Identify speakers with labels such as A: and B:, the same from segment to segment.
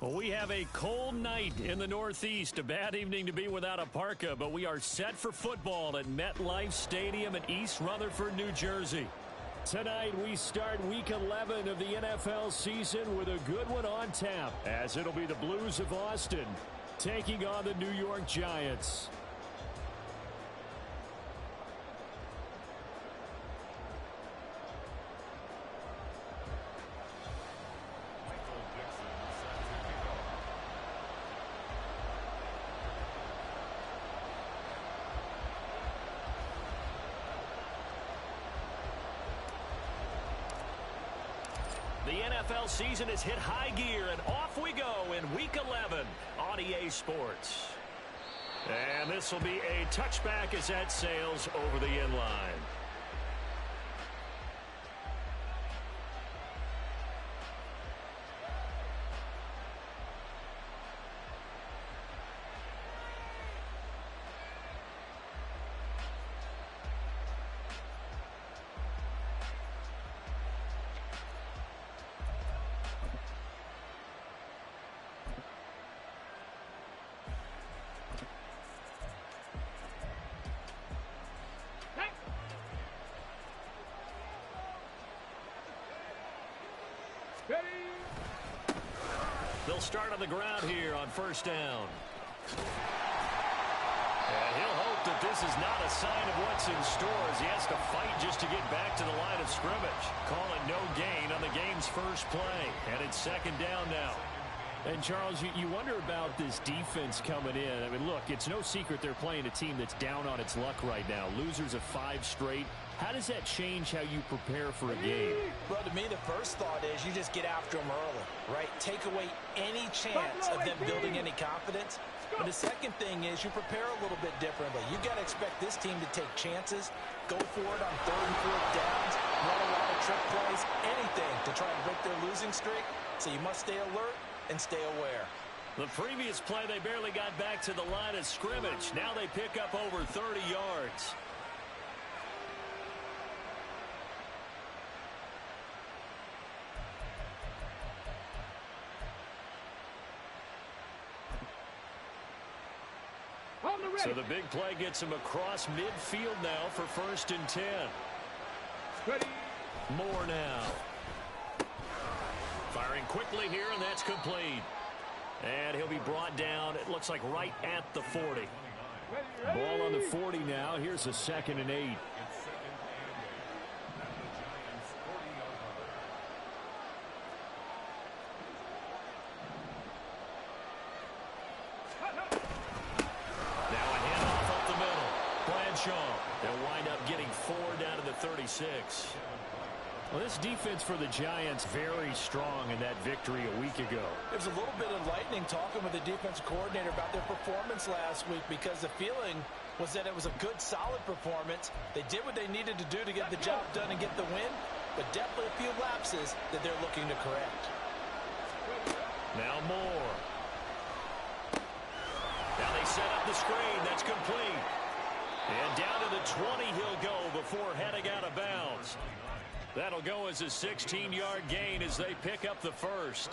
A: Well, we have a cold night in the Northeast. A bad evening to be without a parka, but we are set for football at MetLife Stadium in East Rutherford, New Jersey. Tonight, we start Week 11 of the NFL season with a good one on tap, as it'll be the Blues of Austin taking on the New York Giants. The NFL season has hit high gear, and off we go in Week 11 on EA Sports. And this will be a touchback as that sails over the end line. They'll start on the ground here on first down. And he'll hope that this is not a sign of what's in store as he has to fight just to get back to the line of scrimmage. Call it no gain on the game's first play. And it's second down now. And, Charles, you wonder about this defense coming in. I mean, look, it's no secret they're playing a team that's down on its luck right now. Losers of 5 straight. How does that change how you prepare for a game?
B: Well, to me, the first thought is you just get after them early, right? Take away any chance of them building any confidence. But the second thing is you prepare a little bit differently. You've got to expect this team to take chances, go for it on 3rd and 4th downs, run a lot of trick plays, anything to try and break their losing streak. So you must stay alert and stay aware.
A: The previous play, they barely got back to the line of scrimmage. Now they pick up over 30 yards. So the big play gets him across midfield now for 1st and 10.
C: Ready.
A: More now. Firing quickly here, and that's complete. And he'll be brought down, it looks like right at the 40. Ball on the 40 now. Here's a 2nd and 8. They'll wind up getting 4 down to the 36. Well, this defense for the Giants very strong in that victory a week ago.
B: There's a little bit of lightning talking with the defensive coordinator about their performance last week because the feeling was that it was a good, solid performance. They did what they needed to do to get the job done and get the win, but definitely a few lapses that they're looking to correct.
A: Now Moore. Now they set up the screen. That's complete. And down to the 20 he'll go before heading out of bounds. That'll go as a 16-yard gain as they pick up the first.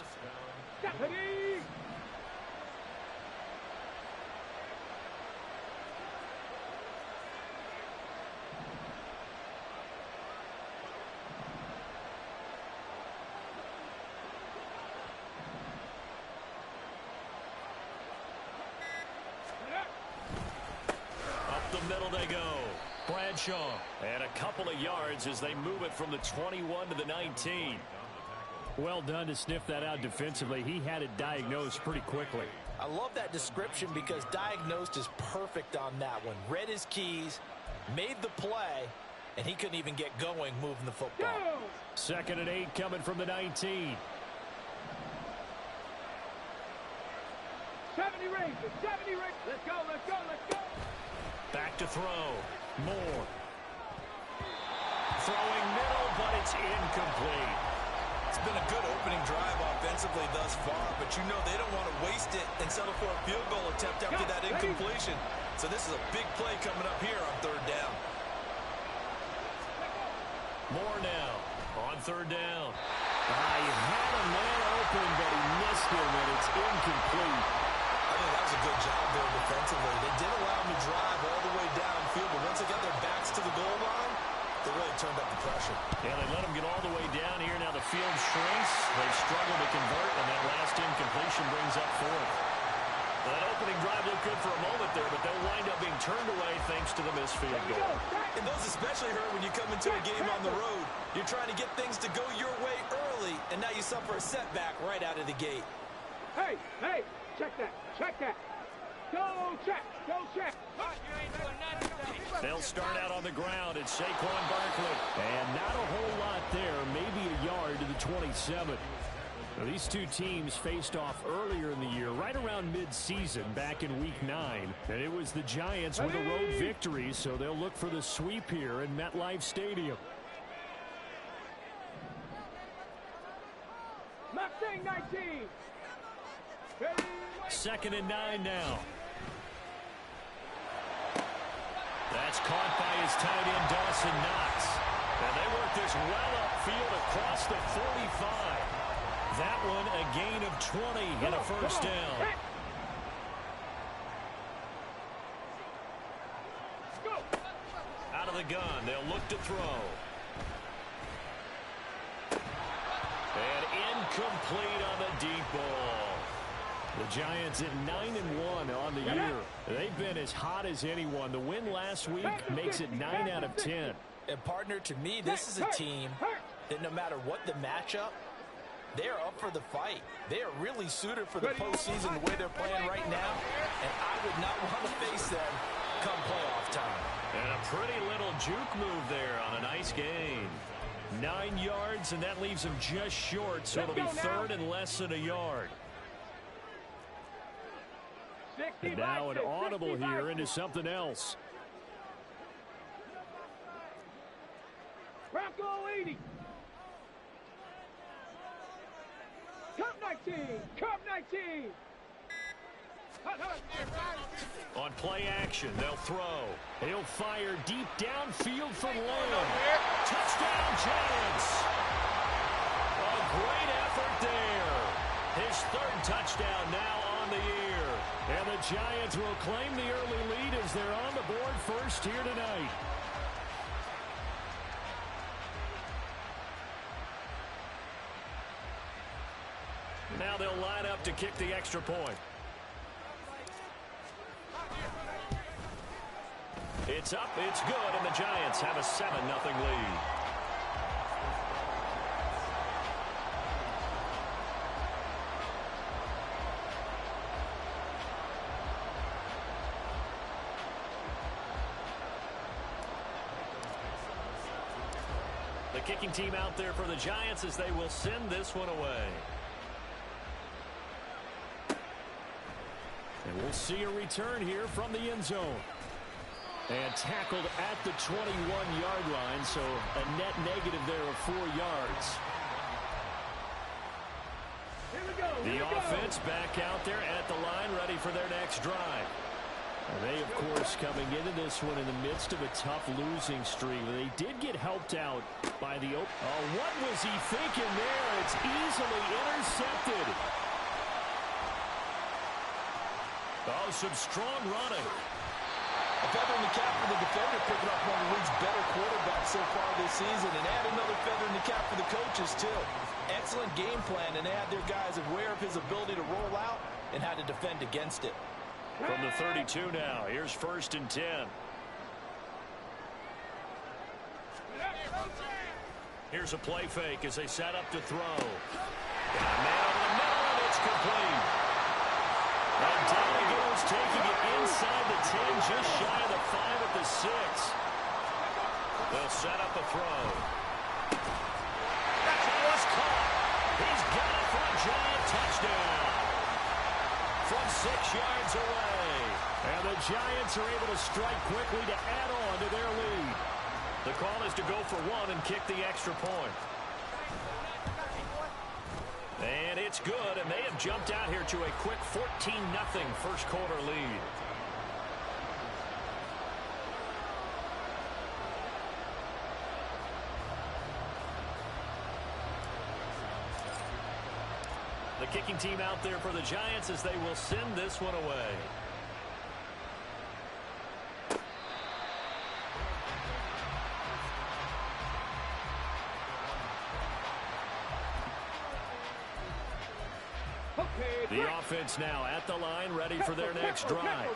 A: The middle they go. Bradshaw. And a couple of yards as they move it from the 21 to the 19. Well done to sniff that out defensively. He had it diagnosed pretty quickly.
B: I love that description because diagnosed is perfect on that one. Read his keys, made the play, and he couldn't even get going moving the football.
A: 2nd and 8 coming from the 19.
C: 70 rings. Let's go.
A: Back to throw. Moore. Throwing middle, but it's incomplete.
D: It's been a good opening drive offensively thus far, but you know they don't want to waste it and settle for a field goal attempt after that incompletion. So this is a big play coming up here on 3rd down.
A: Moore now on 3rd down. He had a man open, but he missed him, and it's incomplete.
D: I think that was a good job there defensively. They did allow him to drive all the way downfield, but once they got their backs to the goal line, they really turned up the pressure.
A: Yeah, they let him get all the way down here. Now the field shrinks. They struggle to convert, and that last incompletion brings up fourth. Well, that opening drive looked good for a moment there, but they'll wind up being turned away thanks to the missed field goal.
D: And those especially hurt when you come into a game on the road. You're trying to get things to go your way early, and now you suffer a setback right out of the gate.
C: Hey, check that, check that. Go check.
A: They'll start out on the ground at Saquon Barkley. And not a whole lot there, maybe a yard to the 27. Now, these two teams faced off earlier in the year, right around mid-season, back in Week 9. And it was the Giants with a road victory, so they'll look for the sweep here in MetLife Stadium.
C: Mustang 19.
A: 2nd and 9 now. That's caught by his tight end, Dawson Knox. And they work this well upfield across the 45. That one a gain of 20 and a first down. Out of the gun, they'll look to throw. And incomplete on the deep ball. The Giants at 9-1 on the year. They've been as hot as anyone. The win last week makes it 9 out of 10.
B: And partner, to me, this is a team that no matter what the matchup, they're up for the fight. They are really suited for the postseason the way they're playing right now, and I would not want to face them come playoff time.
A: And a pretty little juke move there on a nice gain. 9 yards, and that leaves them just short, so it'll be 3rd and less than a yard. And now an audible here into something else.
C: Bronco 80. Cup 19. Cup 19.
A: On play action, they'll throw. He'll fire deep downfield for Lamb. Touchdown, Giants. A great effort there. His 3rd touchdown now on the year. And the Giants will claim the early lead as they're on the board first here tonight. Now they'll line up to kick the extra point. It's up, it's good, and the Giants have a 7-0 lead. The kicking team out there for the Giants as they will send this one away. And we'll see a return here from the end zone. And tackled at the 21-yard line, so a net negative there of 4 yards. The offense back out there at the line, ready for their next drive. And they, of course, coming into this one in the midst of a tough losing streak. They did get helped out by the what was he thinking there? It's easily intercepted. Oh, some strong running.
B: A feather in the cap for the defender, picking up one of the league's better quarterbacks so far this season, and add another feather in the cap for the coaches, too. Excellent game plan, and they had their guys aware of his ability to roll out and how to defend against it.
A: From the 32 now, here's 1st and 10. Here's a play fake as they set up to throw. Got a man over the middle, and it's complete. And down he goes, taking it inside the 10, just shy of the 5 at the 6. They'll set up a throw. He's caught. He's got it for a Giant touchdown. From 6 yards away. And the Giants are able to strike quickly to add on to their lead. The call is to go for 1 and kick the extra point. And it's good, and they have jumped out here to a quick 14-0 first quarter lead. the kicking team out there for the Giants as they will send this one away. The offense now at the line, ready for their next drive.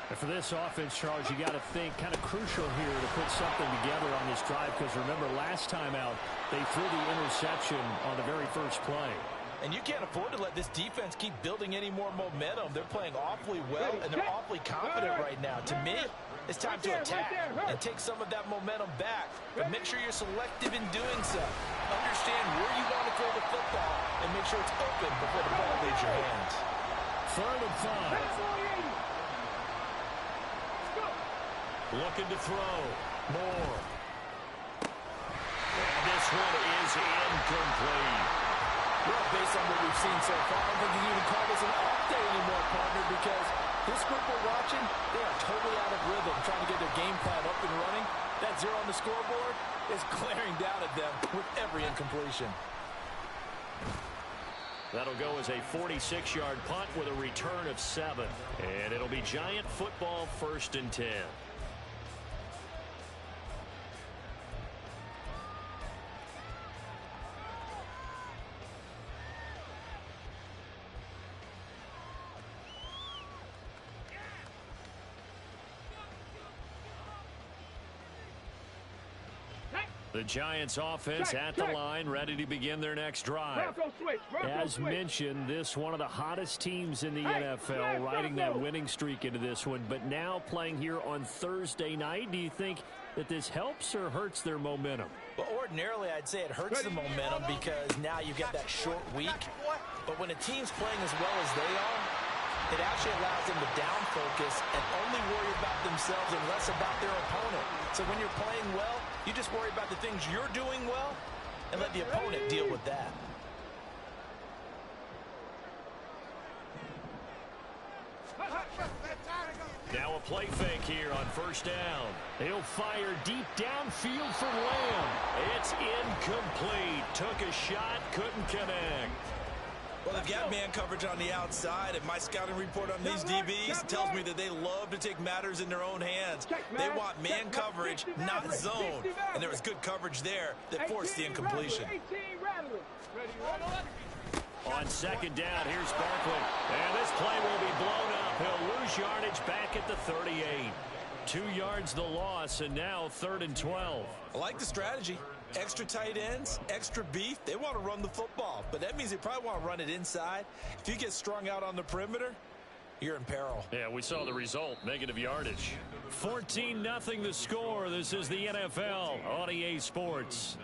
A: And for this offense, Charles, you got to think kind of crucial here to put something together on this drive, because remember last time out they threw the interception on the very first play.
B: And you can't afford to let this defense keep building any more momentum. They're playing awfully well, and they're awfully confident right now. To me, it's time to attack and take some of that momentum back. But make sure you're selective in doing so. Understand where you want to throw the football and make sure it's open before the ball leaves your hands.
A: 3rd and 5. Looking to throw. Moore. And this one is incomplete.
B: Well, based on what we've seen so far, I don't think you can even call this an off day anymore, partner, because this group we're watching, they are totally out of rhythm, trying to get their game plan up and running. That 0 on the scoreboard is glaring down at them with every incompletion.
A: That'll go as a 46-yard punt with a return of 7. And it'll be Giant football, 1st and 10. The Giants offense at the line, ready to begin their next drive. As mentioned, this one of the hottest teams in the NFL, riding that winning streak into this one, but now playing here on Thursday night. Do you think that this helps or hurts their momentum?
B: Well, ordinarily, I'd say it hurts the momentum because now you've got that short week. But when a team's playing as well as they are, it actually allows them to down focus and only worry about themselves and less about their opponent. So when you're playing well, you just worry about the things you're doing well and let the opponent deal with that.
A: Now a play fake here on 1st down. He'll fire deep downfield for Lamb. It's incomplete. Took a shot, couldn't connect.
D: Well, they've got man coverage on the outside, and my scouting report on these DBs tells me that they love to take matters in their own hands. They want man coverage, not zone. And there was good coverage there that forced the incompletion.
A: On 2nd down, here's Barkley. And this play will be blown up. He'll lose yardage back at the 38. 2 yards the loss, and now 3rd and 12.
D: I like the strategy. Extra tight ends, extra beef. They want to run the football, but that means they probably want to run it inside. If you get strung out on the perimeter, you're in peril.
A: Yeah, we saw the result, negative yardage. 14-0 the score. This is the NFL on EA Sports.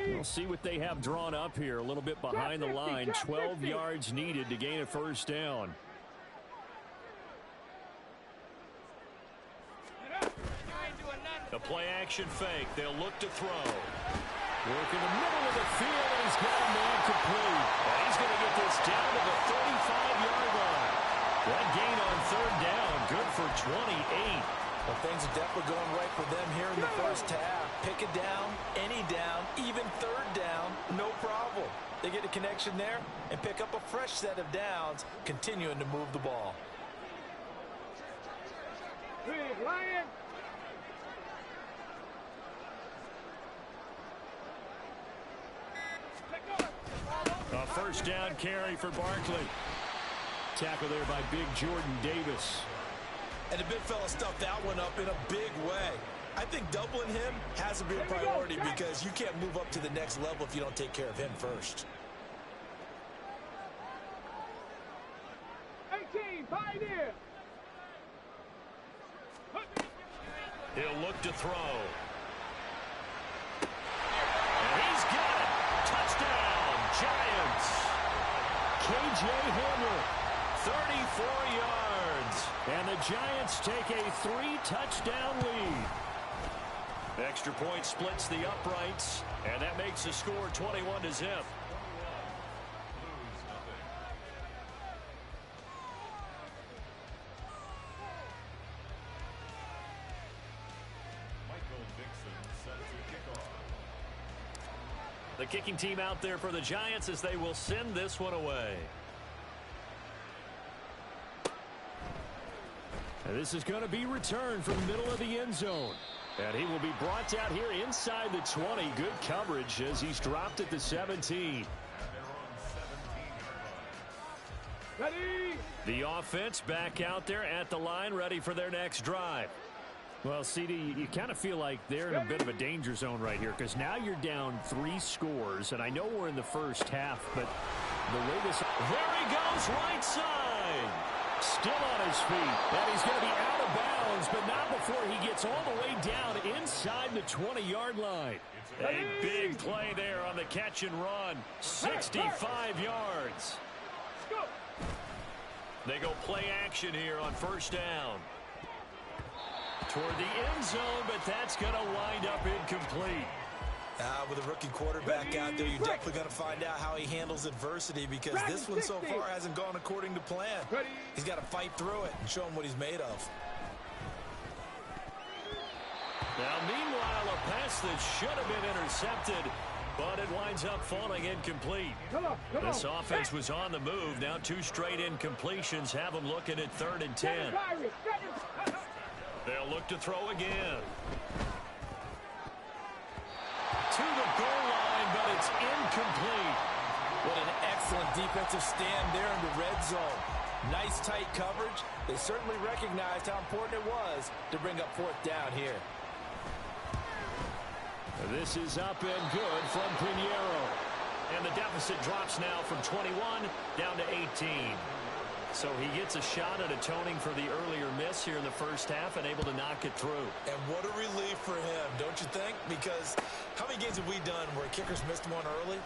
A: We'll see what they have drawn up here. A little bit behind the line. 12 yards needed to gain a 1st down. The play action fake. They'll look to throw. Work in the middle of the field, and he's got a man complete. And he's going to get this down to the 35-yard line. That gain on 3rd down, good for 28.
B: Well, things are definitely going right for them here in the first half. Pick it down, any down, even 3rd down, no problem. They get a connection there and pick up a fresh set of downs, continuing to move the ball.
C: Big Lion.
A: A 1st down carry for Barkley. Tackle there by big Jordan Davis.
D: And the big fella stuffed that one up in a big way. I think doubling him has to be a priority because you can't move up to the next level if you don't take care of him first.
C: 18, Pioneer.
A: He'll look to throw. And he's got it. Touchdown, Giants. K.J. Hamler. 34 yards. And the Giants take a 3-touchdown lead. Extra point splits the uprights, and that makes the score 21-0. The kicking team out there for the Giants as they will send this one away. And this is going to be returned from the middle of the end zone. And he will be brought out here inside the 20. Good coverage as he's dropped at the 17.
C: Ready?
A: The offense back out there at the line, ready for their next drive. Well, CD, you kind of feel like they're in a bit of a danger zone right here because now you're down 3 scores, and I know we're in the first half, but the way this... There he goes, right side. Still on his feet, and he's going to be out of bounds, but not before he gets all the way down inside the 20-yard line. A big play there on the catch and run. 65 yards. They go play action here on first down. Toward the end zone, but that's going to wind up incomplete.
D: With a rookie quarterback out there, you're definitely going to find out how he handles adversity because this one so far hasn't gone according to plan. He's got to fight through it and show him what he's made of.
A: Now, meanwhile, a pass that should have been intercepted, but it winds up falling incomplete. This offense was on the move. Now 2 straight incompletions have them looking at 3rd and 10. They'll look to throw again. To the goal line, but it's incomplete.
B: What an excellent defensive stand there in the red zone. Nice tight coverage. They certainly recognized how important it was to bring up 4th down here.
A: This is up and good from Pinheiro. And the deficit drops now from 21 down to 18. So he gets a shot at atoning for the earlier miss here in the first half and able to knock it through.
D: And what a relief for him, don't you think? Because how many games have we done where kickers missed one early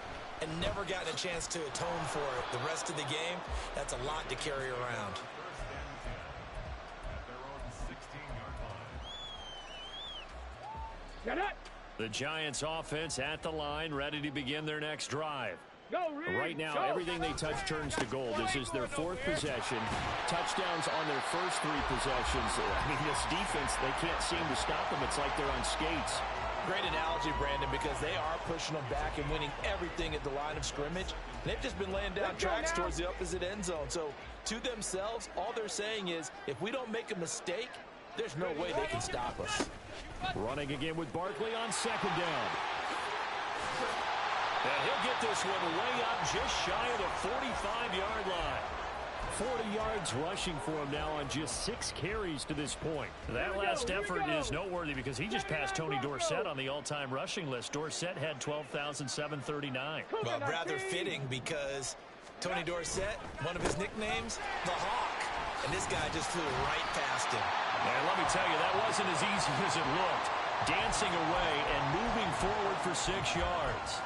D: and never gotten a chance to atone for it the rest of the game? That's a lot to carry around.
A: The Giants offense at the line, ready to begin their next drive. Right now, everything they touch turns to gold. This is their 4th possession. Touchdowns on their first 3 possessions. I mean, this defense, they can't seem to stop them. It's like they're on skates.
B: Great analogy, Brandon, because they are pushing them back and winning everything at the line of scrimmage. They've just been laying down tracks towards the opposite end zone. So, to themselves, all they're saying is, if we don't make a mistake, there's no way they can stop us.
A: Running again with Barkley on 2nd down. And he'll get this one way up just shy of the 45-yard line. 40 yards rushing for him now on just 6 carries to this point. That last effort is noteworthy because he just passed Tony Dorsett on the all-time rushing list. Dorsett had 12,739.
D: Well, rather fitting because Tony Dorsett, one of his nicknames, the Hawk. And this guy just flew right past him.
A: And let me tell you, that wasn't as easy as it looked. Dancing away and moving forward for 6 yards.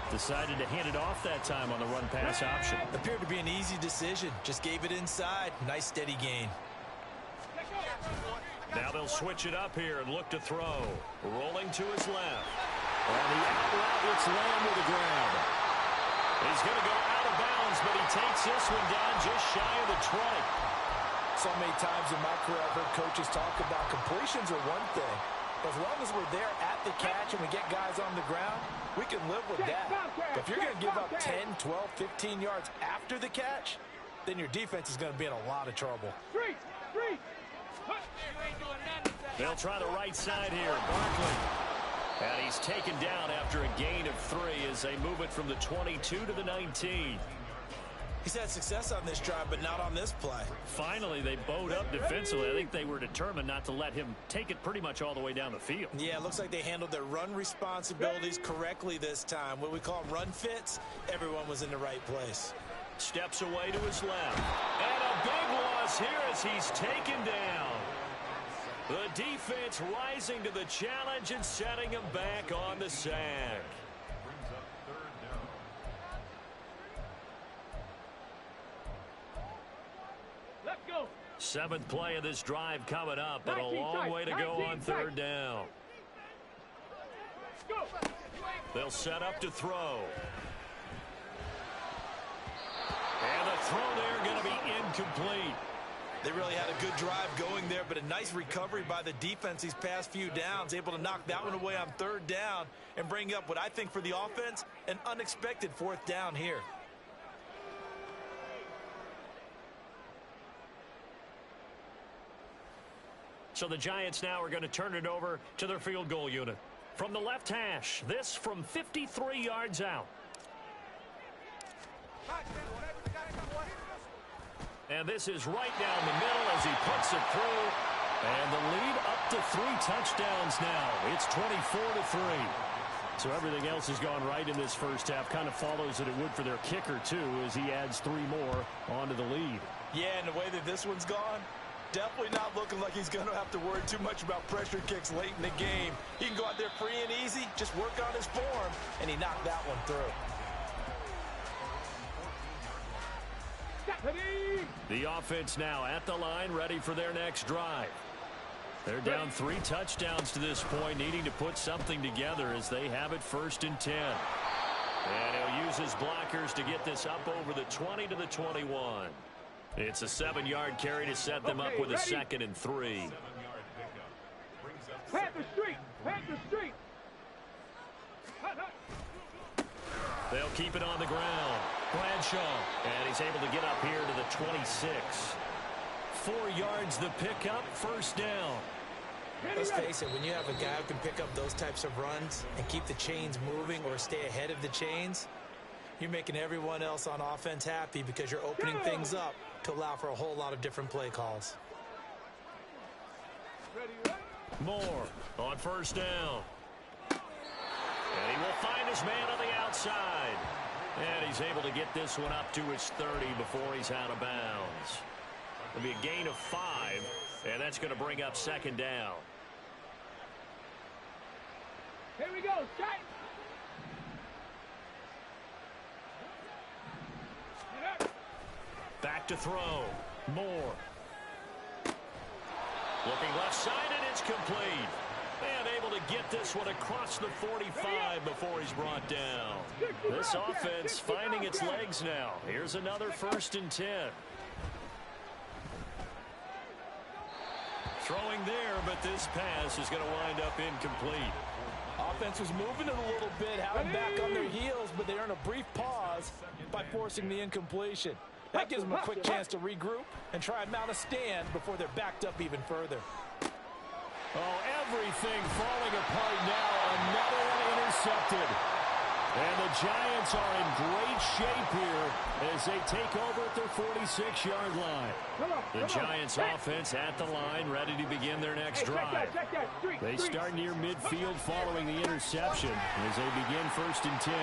A: Decided to hand it off that time on the run-pass option.
D: Appeared to be an easy decision. Just gave it inside. Nice steady gain.
A: Now they'll switch it up here and look to throw. Rolling to his left. And the out route gets Lamb to the ground. He's going to go out of bounds, but he takes this one down just shy of the 20.
B: So many times in my career I've heard coaches talk about completions are one thing. As long as we're there at the catch and we get guys on the ground, we can live with that. But if you're going to give up 10, 12, 15 yards after the catch, then your defense is going to be in a lot of trouble.
A: They'll try the right side here. Barkley. And he's taken down after a gain of 3 as they move it from the 22 to the 19.
D: He's had success on this drive, but not on this play.
A: Finally, they bowed up defensively. I think they were determined not to let him take it pretty much all the way down the field.
D: Yeah, it looks like they handled their run responsibilities correctly this time. What we call run fits, everyone was in the right place.
A: Steps away to his left. And a big loss here as he's taken down. The defense rising to the challenge and setting him back on the sack. Seventh play of this drive coming up, and a long way to go on third down. They'll set up to throw. And the throw there going to be incomplete.
D: They really had a good drive going there, but a nice recovery by the defense these past few downs, able to knock that one away on third down and bring up what I think for the offense, an unexpected fourth down here.
A: So the Giants now are going to turn it over to their field goal unit. From the left hash, this from 53 yards out. And this is right down the middle as he puts it through. And the lead up to 3 touchdowns now. It's 24-3. So everything else has gone right in this first half. Kind of follows that it would for their kicker, too, as he adds 3 more onto the lead.
D: Yeah, and the way that this one's gone, definitely not looking like he's going to have to worry too much about pressure kicks late in the game. He can go out there free and easy, just work on his form, and he knocked that one through.
A: The offense now at the line, ready for their next drive. They're down 3 touchdowns to this point, needing to put something together as they have it 1st and 10. And he'll use his blockers to get this up over the 20 to the 21. It's a 7-yard carry to set them up with a 2nd and 3.
C: Panther Street! Panther Street!
A: They'll keep it on the ground. Bradshaw, and he's able to get up here to the 26. 4 yards the pickup, 1st down.
B: Let's face it, when you have a guy who can pick up those types of runs and keep the chains moving or stay ahead of the chains, you're making everyone else on offense happy because you're opening things up to allow for a whole lot of different play calls.
A: Moore on 1st down. And he will find his man on the outside. And he's able to get this one up to his 30 before he's out of bounds. It'll be a gain of 5, and that's going to bring up 2nd down.
C: Here we go, set!
A: Back to throw. Moore. Looking left side, and it's complete. And able to get this one across the 45 before he's brought down. This offense finding its legs now. Here's another 1st and 10. Throwing there, but this pass is going to wind up incomplete.
B: Offense was moving it a little bit, having back on their heels, but they earn a brief pause by forcing the incompletion. That gives them a quick chance to regroup and try and mount a stand before they're backed up even further.
A: Oh, everything falling apart now. Another one intercepted. And the Giants are in great shape here as they take over at their 46-yard line. The Giants offense at the line, ready to begin their next drive. They start near midfield following the interception as they begin 1st and 10.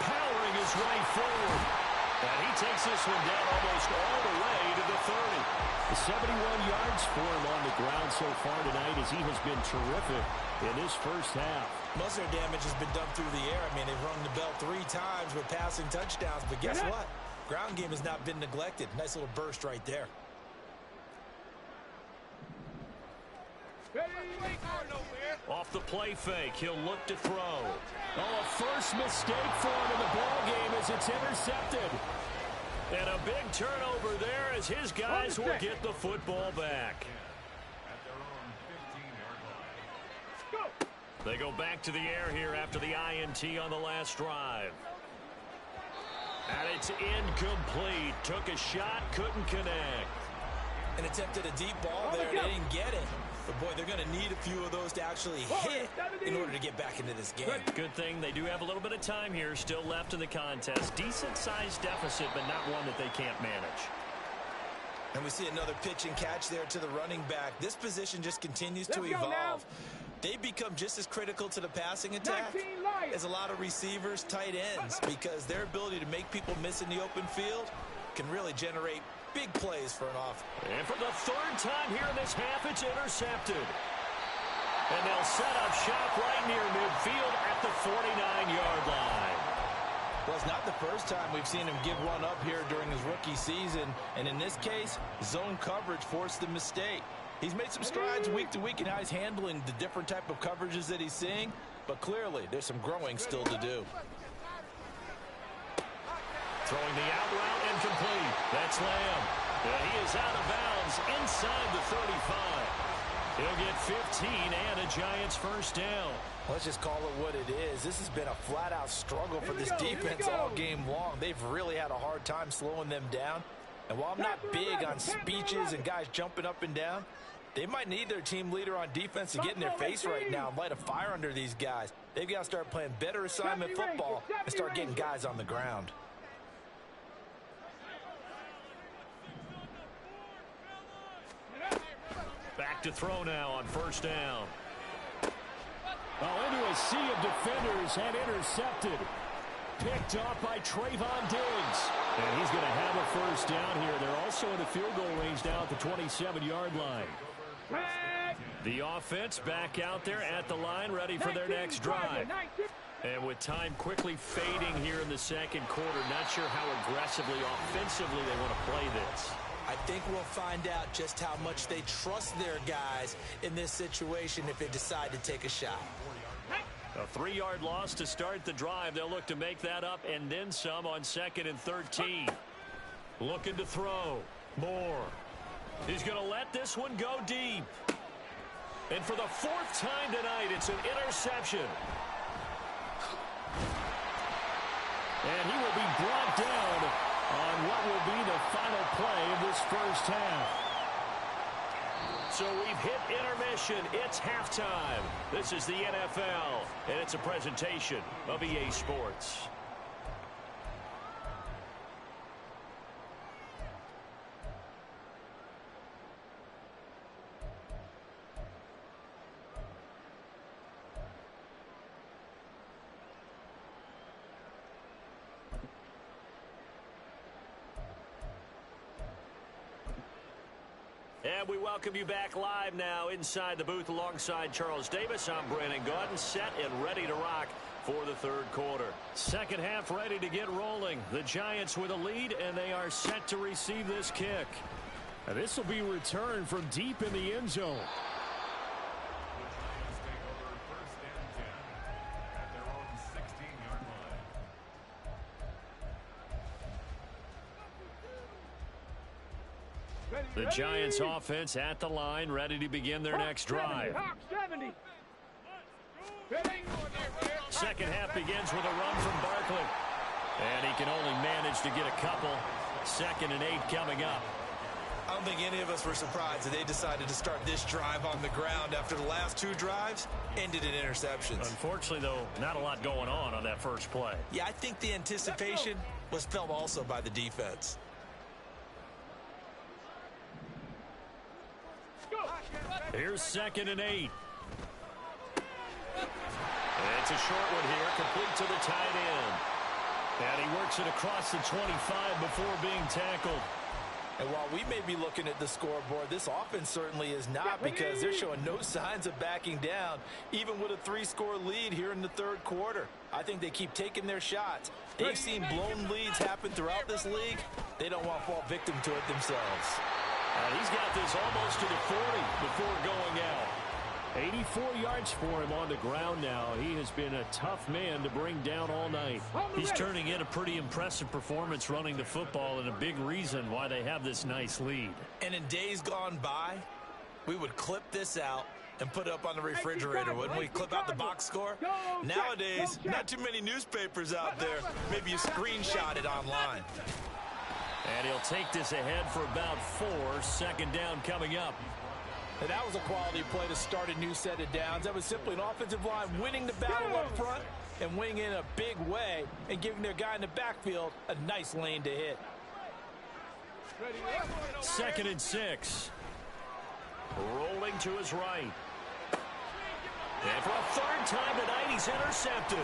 A: Powering his way forward. And he takes this one down almost all the way to the 30. 71 yards for him on the ground so far tonight as he has been terrific in this first half.
B: Most of their damage has been done through the air. I mean, they've rung the bell 3 times with passing touchdowns, but guess what? Ground game has not been neglected. Nice little burst right there.
A: Off the play fake, he'll look to throw. Oh, a first mistake for him in the ball game as it's intercepted. And a big turnover there as his guys will get the football back. They go back to the air here after the INT on the last drive. And it's incomplete. Took a shot, couldn't connect.
B: And attempted a deep ball there, and they didn't get it. But, boy, they're going to need a few of those to actually hit in order to get back into this game.
A: Good thing they do have a little bit of time here still left in the contest. Decent-sized deficit, but not one that they can't manage.
B: And we see another pitch and catch there to the running back. This position just continues to evolve. They become just as critical to the passing attack as a lot of receivers, tight ends, because their ability to make people miss in the open field can really generate big plays for an offense.
A: And for the 3rd time here in this half, it's intercepted. And they'll set up shop right near midfield at the 49-yard line.
B: Well, it's not the first time we've seen him give one up here during his rookie season, and in this case, zone coverage forced the mistake. He's made some strides week to week in how he's handling the different type of coverages that he's seeing, but clearly there's some growing still to do.
A: Throwing the out route incomplete. That's Lamb. And he is out of bounds inside the 35. He'll get 15 and a Giants first down.
B: Let's just call it what it is. This has been a flat-out struggle for this defense all game long. They've really had a hard time slowing them down. And while I'm not big on speeches and guys jumping up and down, they might need their team leader on defense to get in their face right now and light a fire under these guys. They've got to start playing better assignment football and start getting guys on the ground.
A: Back to throw now on first down. Into a sea of defenders and intercepted. Picked off by Trayvon Diggs. And he's going to have a first down here. They're also in the field goal range now at the 27-yard line. The offense back out there at the line, ready for their next drive. And with time quickly fading here in the second quarter, not sure how aggressively, offensively they want to play this.
B: I think we'll find out just how much they trust their guys in this situation if they decide to take a shot.
A: A 3-yard loss to start the drive. They'll look to make that up and then some on 2nd and 13. Looking to throw. Moore. He's going to let this one go deep. And for the 4th time tonight, it's an interception. And he will be brought down on what will be the final play of this first half. So we've hit intermission. It's halftime. This is the NFL, and it's a presentation of EA Sports. And we welcome you back live now inside the booth alongside Charles Davis. I'm Brandon Gaudin, set and ready to rock for the third quarter. Second half ready to get rolling. The Giants with a lead, and they are set to receive this kick. And this will be returned from deep in the end zone. The Giants offense at the line, ready to begin their next drive. Second half begins with a run from Barkley. And he can only manage to get a couple. 2nd and 8 coming up.
D: I don't think any of us were surprised that they decided to start this drive on the ground after the last 2 drives ended in interceptions.
A: Unfortunately, though, not a lot going on that first play.
B: Yeah, I think the anticipation was felt also by the defense.
A: Here's 2nd and 8. It's a short one here, complete to the tight end. And he works it across the 25 before being tackled.
B: And while we may be looking at the scoreboard, this offense certainly is not, because they're showing no signs of backing down, even with a 3-score lead here in the third quarter. I think they keep taking their shots. They've seen blown leads happen throughout this league. They don't want to fall victim to it themselves.
A: He's got this almost to the 40 before going out. 84 yards for him on the ground now. He has been a tough man to bring down all night. He's turning in a pretty impressive performance running the football, and a big reason why they have this nice lead.
B: And in days gone by, we would clip this out and put it up on the refrigerator, wouldn't we? Clip out the box score. Nowadays, not too many newspapers out there. Maybe you screenshot it online.
A: And he'll take this ahead for about 4. 2nd down coming up.
B: And that was a quality play to start a new set of downs. That was simply an offensive line winning the battle up front and winning in a big way and giving their guy in the backfield a nice lane to hit.
A: 2nd and 6. Rolling to his right. And for a 3rd time tonight, he's intercepted.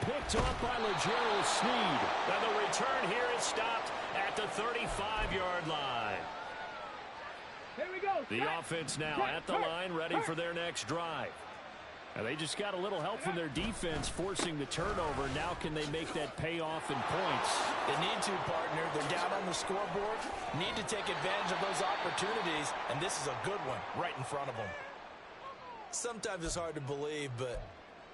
A: Picked off by Legero Sneed. And the return here is stopped at the 35-yard line.
C: Here we go.
A: The offense now at the line, ready for their next drive. Now they just got a little help from their defense forcing the turnover. Now can they make that pay off in points?
B: They need to, partner. They're down on the scoreboard. Need to take advantage of those opportunities, and this is a good one right in front of them.
D: Sometimes it's hard to believe, but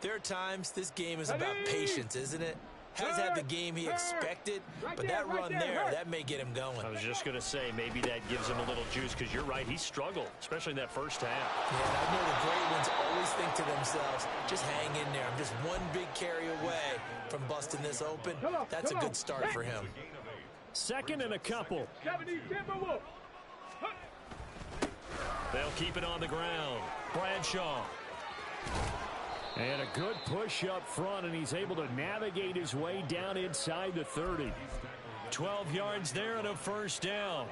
D: there are times this game is about patience, isn't it? Has had the game he expected, but that run there, that may get him going.
A: I was just going to say, maybe that gives him a little juice, because you're right, he struggled, especially in that first half.
B: Yeah, I know the great ones always think to themselves, just hang in there. I'm just one big carry away from busting this open. That's a good start for him.
A: Second and a couple. They'll keep it on the ground. Bradshaw. And a good push up front, and he's able to navigate his way down inside the 30. 12 yards there and a first down.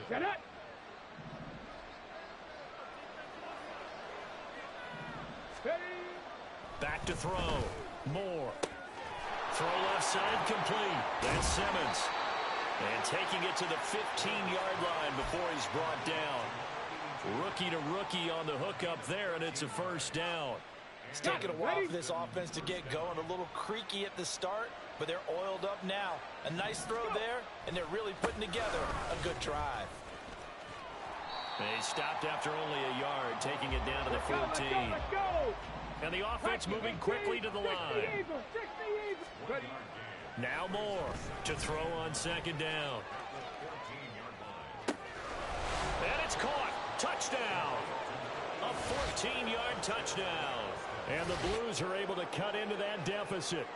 C: Get it.
A: Back to throw. Moore. Throw left side complete. That's Simmons. And taking it to the 15-yard line before he's brought down. Rookie to rookie on the hookup there, and it's a first down.
B: It's taken a while for this offense to get going. A little creaky at the start, but they're oiled up now. A nice throw there, and they're really putting together a good drive.
A: They stopped after only a yard, taking it down to the 14. And the offense moving quickly to the line. Now Moore to throw on second down. And it's caught. Touchdown. A 14-yard touchdown. And the Blues are able to cut into that deficit.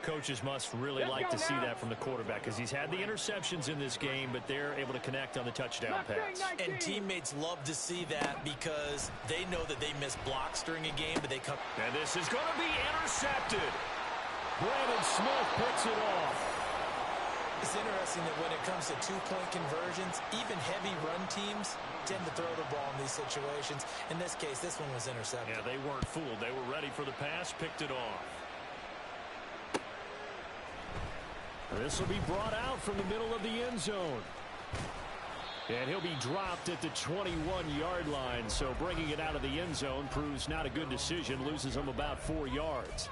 A: Coaches must really like to see that from the quarterback, because he's had the interceptions in this game, but they're able to connect on the touchdown pass.
B: And teammates love to see that, because they know that they miss blocks during a game, but they come.
A: And this is going to be intercepted. Brandon Smith picks it off.
B: It's interesting that when it comes to two-point conversions, even heavy run teams tend to throw the ball in these situations. In this case, this one was intercepted.
A: Yeah, they weren't fooled. They were ready for the pass, picked it off. This will be brought out from the middle of the end zone. And he'll be dropped at the 21-yard line, so bringing it out of the end zone proves not a good decision, loses him about 4 yards.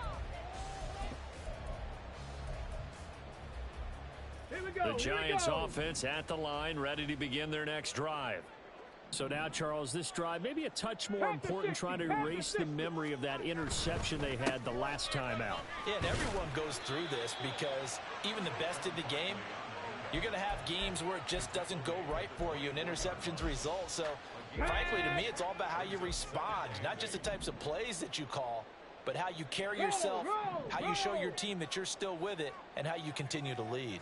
A: The Giants offense at the line, ready to begin their next drive. So now, Charles, this drive maybe a touch more important, trying to erase the memory of that interception they had the last time out.
B: Yeah, and everyone goes through this, because even the best in the game, you're going to have games where it just doesn't go right for you, and interceptions result. So, frankly, to me, it's all about how you respond, not just the types of plays that you call, but how you carry yourself, how you show your team that you're still with it, and how you continue to lead.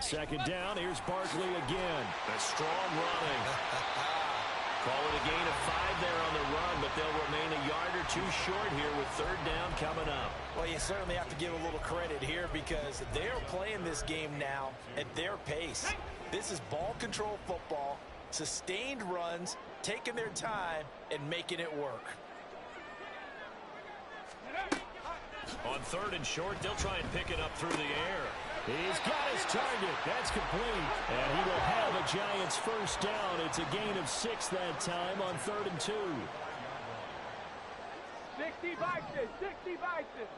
A: Second down, here's Barkley again. A strong running. Call it a gain of 5 there on the run, but they'll remain a yard or two short here with third down coming up.
B: Well, you certainly have to give a little credit here, because they're playing this game now at their pace. This is ball control football, sustained runs, taking their time, and making it work.
A: On third and short, they'll try and pick it up through the air. He's got his target. That's complete. And he will have a Giants first down. It's a gain of 6 that time on 3rd and 2.
C: 60 Vikings, 60 Vikings.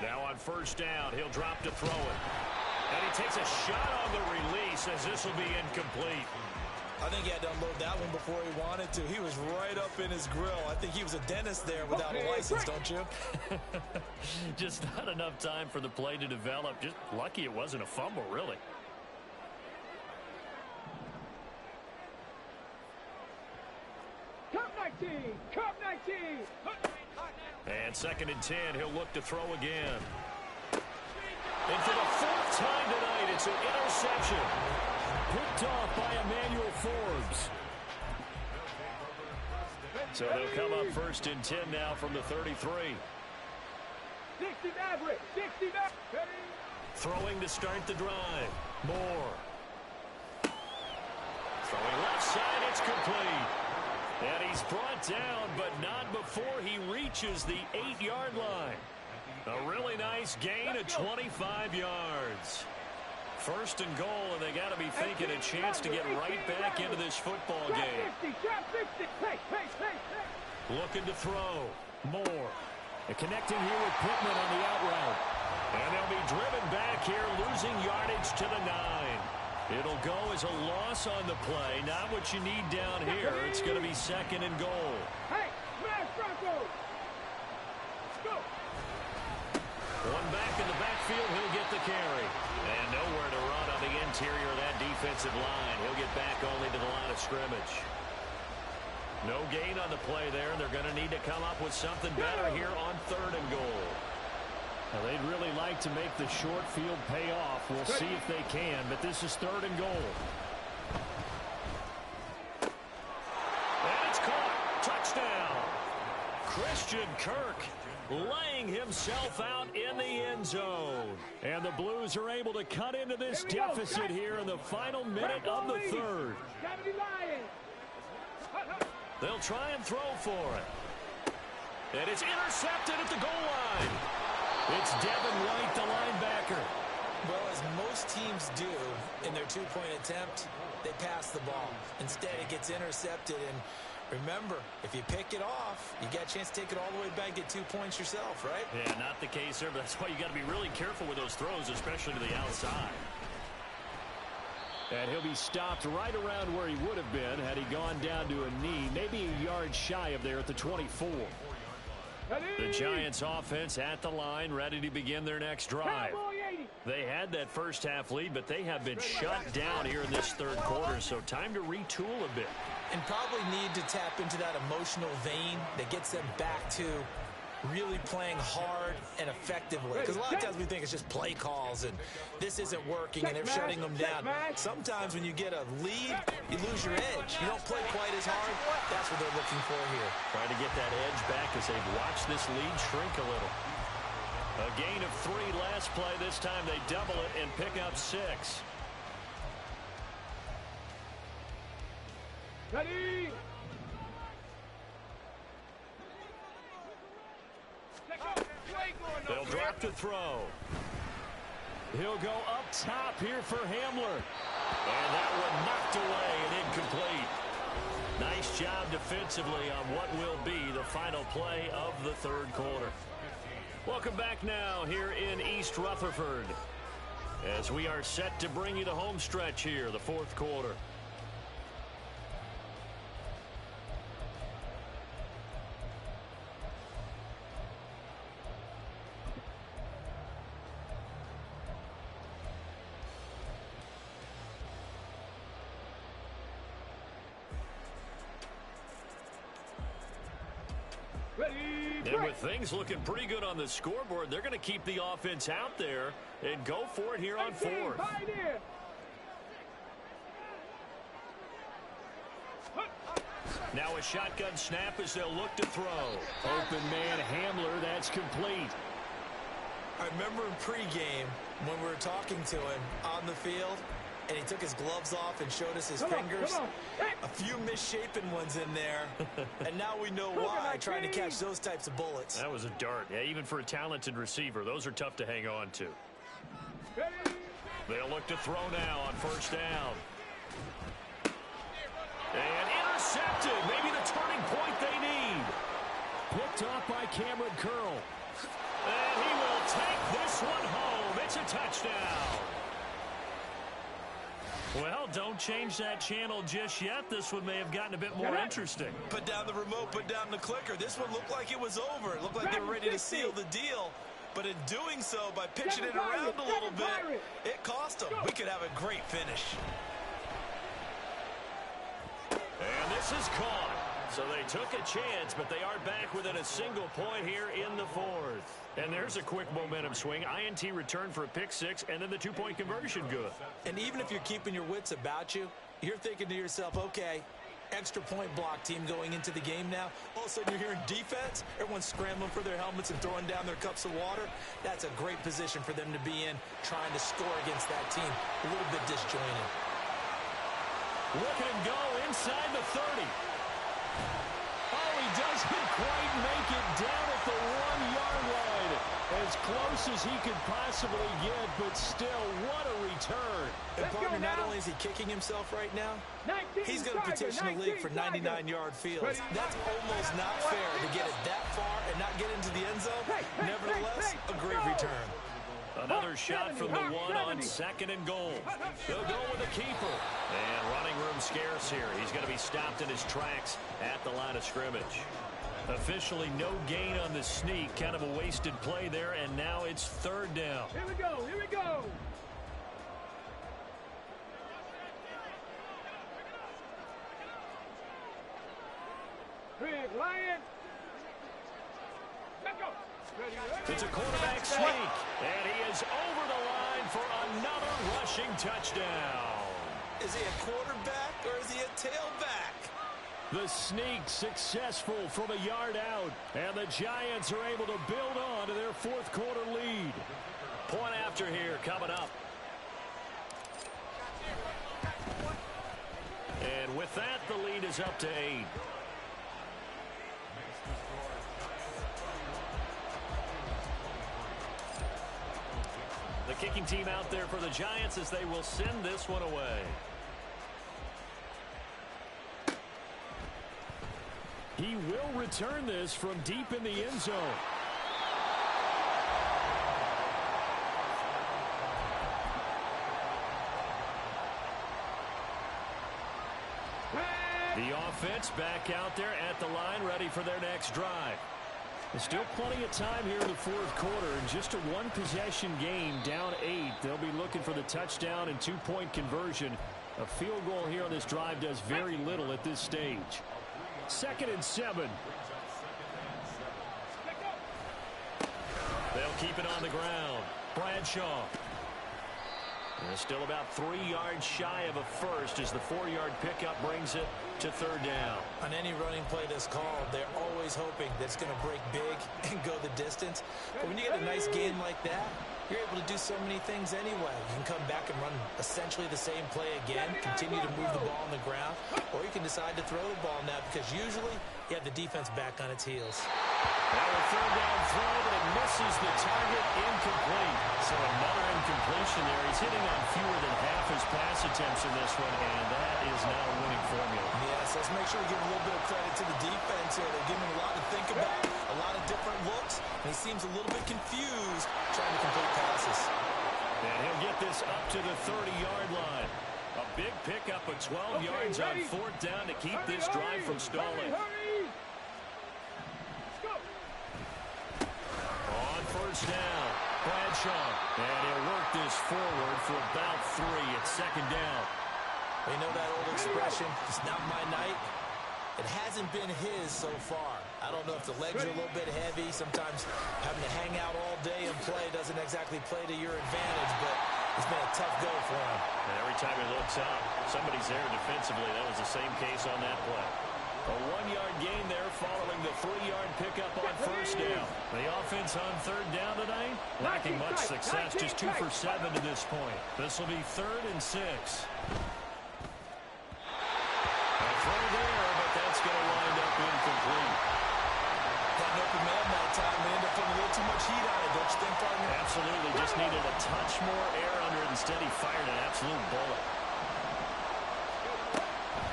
A: Now on first down, he'll drop to throw it. And he takes a shot on the release, as this will be incomplete.
B: I think he had to unload that one before he wanted to. He was right up in his grill. I think he was a dentist there without a license, don't you?
A: Just not enough time for the play to develop. Just lucky it wasn't a fumble, really.
C: Cup 19, Cup 19.
A: And 2nd and 10, he'll look to throw again. And for the 4th time tonight, it's an interception. Picked off by Emmanuel Forbes. So they'll come up 1st and 10 now from the 33.
C: 60 Maverick, 60 Maverick.
A: Throwing to start the drive. Moore. Throwing left side, it's complete. And he's brought down, but not before he reaches the 8-yard line. A really nice gain of 25 yards. First and goal, and they got to be thinking a chance to get right back into this football game. Looking to throw. Moore. Connecting here with Pittman on the out route. And they'll be driven back here, losing yardage to the 9. It'll go as a loss on the play. Not what you need down here. It's going to be second and goal.
C: Hey, smash Broncos! Let's go!
A: One back in the backfield, he'll get the carry. And nowhere to run on the interior of that defensive line. He'll get back only to the line of scrimmage. No gain on the play there. They're going to need to come up with something better here on third and goal. Now, they'd really like to make the short field pay off. We'll see if they can, but this is third and goal. And it's caught. Touchdown. Christian Kirk laying himself out in the end zone. And the Blues are able to cut into this deficit here in the final minute of the third. They'll try and throw for it. And it's intercepted at the goal line. It's Devin White, the linebacker.
B: Well, as most teams do in their two-point attempt, they pass the ball. Instead, it gets intercepted. And remember, if you pick it off, you got a chance to take it all the way back, get 2 points yourself, right?
A: Yeah, not the case there, but that's why you got to be really careful with those throws, especially to the outside. And he'll be stopped right around where he would have been had he gone down to a knee, maybe a yard shy of there at the 24. The Giants offense at the line, ready to begin their next drive. They had that first half lead, but they have been shut down here in this third quarter, so time to retool a bit.
B: And probably need to tap into that emotional vein that gets them back to really playing hard and effectively. Because a lot of times we think it's just play calls and this isn't working and they're shutting them down. Sometimes when you get a lead, you lose your edge. You don't play quite as hard. That's what they're looking for here.
A: Trying to get that edge back as they've watched this lead shrink a little. A gain of 3 last play. This time they double it and pick up 6.
C: Ready?
A: They'll drop to throw. He'll go up top here for Hamler. And that one knocked away and incomplete. Nice job defensively on what will be the final play of the third quarter. Welcome back now here in East Rutherford as we are set to bring you the home stretch here, the fourth quarter. And with things looking pretty good on the scoreboard, they're going to keep the offense out there and go for it here on fourth. Now a shotgun snap as they'll look to throw. Open man Hamler, that's complete.
B: I remember in pregame when we were talking to him on the field, and he took his gloves off and showed us his fingers. A few misshapen ones in there, and now we know why, trying to catch those types of bullets.
A: That was a dart. Yeah, even for a talented receiver, those are tough to hang on to. They'll look to throw now on first down. And intercepted. Maybe the turning point they need. Picked off by Cameron Curl. And he will take this one home. It's a touchdown. Well, don't change that channel just yet. This one may have gotten a bit more interesting.
D: Put down the remote, put down the clicker. This one looked like it was over. It looked like they were ready to seal the deal. But in doing so, by pitching it around a little bit, it cost them. We could have a great finish.
A: And this is caught. So they took a chance, but they are back within a single point here in the fourth. And there's a quick momentum swing. INT return for a pick 6, and then the 2-point conversion good.
B: And even if you're keeping your wits about you, you're thinking to yourself, okay, extra point block team going into the game now. All of a sudden you're hearing defense. Everyone's scrambling for their helmets and throwing down their cups of water. That's a great position for them to be in, trying to score against that team. A little bit disjointed.
A: Look at him go inside the 30. Oh, he doesn't quite make it down at the 1-yard line. As close as he could possibly get, but still, what a return.
D: And partner, not only is he kicking himself right now, he's going to petition the league for 99-yard fields. That's almost not fair to get it that far and not get into the end zone. Nevertheless, a great return.
A: Another shot from the 1 on 2nd and goal. They'll go with the keeper. And running room scarce here. He's going to be stopped in his tracks at the line of scrimmage. Officially no gain on the sneak. Kind of a wasted play there, and now it's 3rd down.
C: Here we go, here we go. Big Lion. Let's go.
A: It's a quarterback sneak, and he is over the line for another rushing touchdown.
D: Is he a quarterback or is he a tailback?
A: The sneak successful from a yard out, and the Giants are able to build on to their 4th quarter lead. Point after here coming up. And with that, the lead is up to 8. The kicking team out there for the Giants as they will send this one away. He will return this from deep in the end zone. The offense back out there at the line, ready for their next drive. There's still plenty of time here in the 4th quarter. In just a 1-possession game, down 8. They'll be looking for the touchdown and 2-point conversion. A field goal here on this drive does very little at this stage. 2nd and 7. They'll keep it on the ground. Bradshaw. They're still about 3 yards shy of a first as the 4-yard pickup brings it to 3rd down.
B: On any running play that's called, they're always hoping that it's going to break big and go the distance. But when you get a nice gain like that, you're able to do so many things anyway. You can come back and run essentially the same play again, continue to move the ball on the ground, or you can decide to throw the ball now because usually you have the defense back on its heels.
A: Now a 3rd down throw, but it misses the target, incomplete. So another incompletion there. He's hitting on fewer than half his pass attempts in this one, and that is not a winning formula.
B: Yes, let's make sure we give a little bit of credit to the defense here. They're giving him a lot to think about, a lot of different looks, and he seems a little bit confused trying to complete passes.
A: And he'll get this up to the 30-yard line. A big pickup of 12 yards on 4th down to keep this drive from stalling. On 1st down, Bradshaw. And he'll work this forward for about 3 at 2nd down.
B: You know that old expression, it's not my night. It hasn't been his so far. I don't know if the legs are a little bit heavy. Sometimes having to hang out all day and play doesn't exactly play to your advantage, but it's been a tough go for him.
A: And every time he looks up, somebody's there defensively. That was the same case on that play. A 1-yard gain there following the 3-yard pickup on 1st down. The offense on 3rd down tonight, lacking much success, just 2 for 7 to this point. This will be 3rd and 6. A throw there, but that's going to wind up incomplete.
B: Got an open man that time. They end up putting a little too much heat on it, don't you think, partner?
A: Absolutely, just needed a touch more air under it. Instead, he fired an absolute bullet.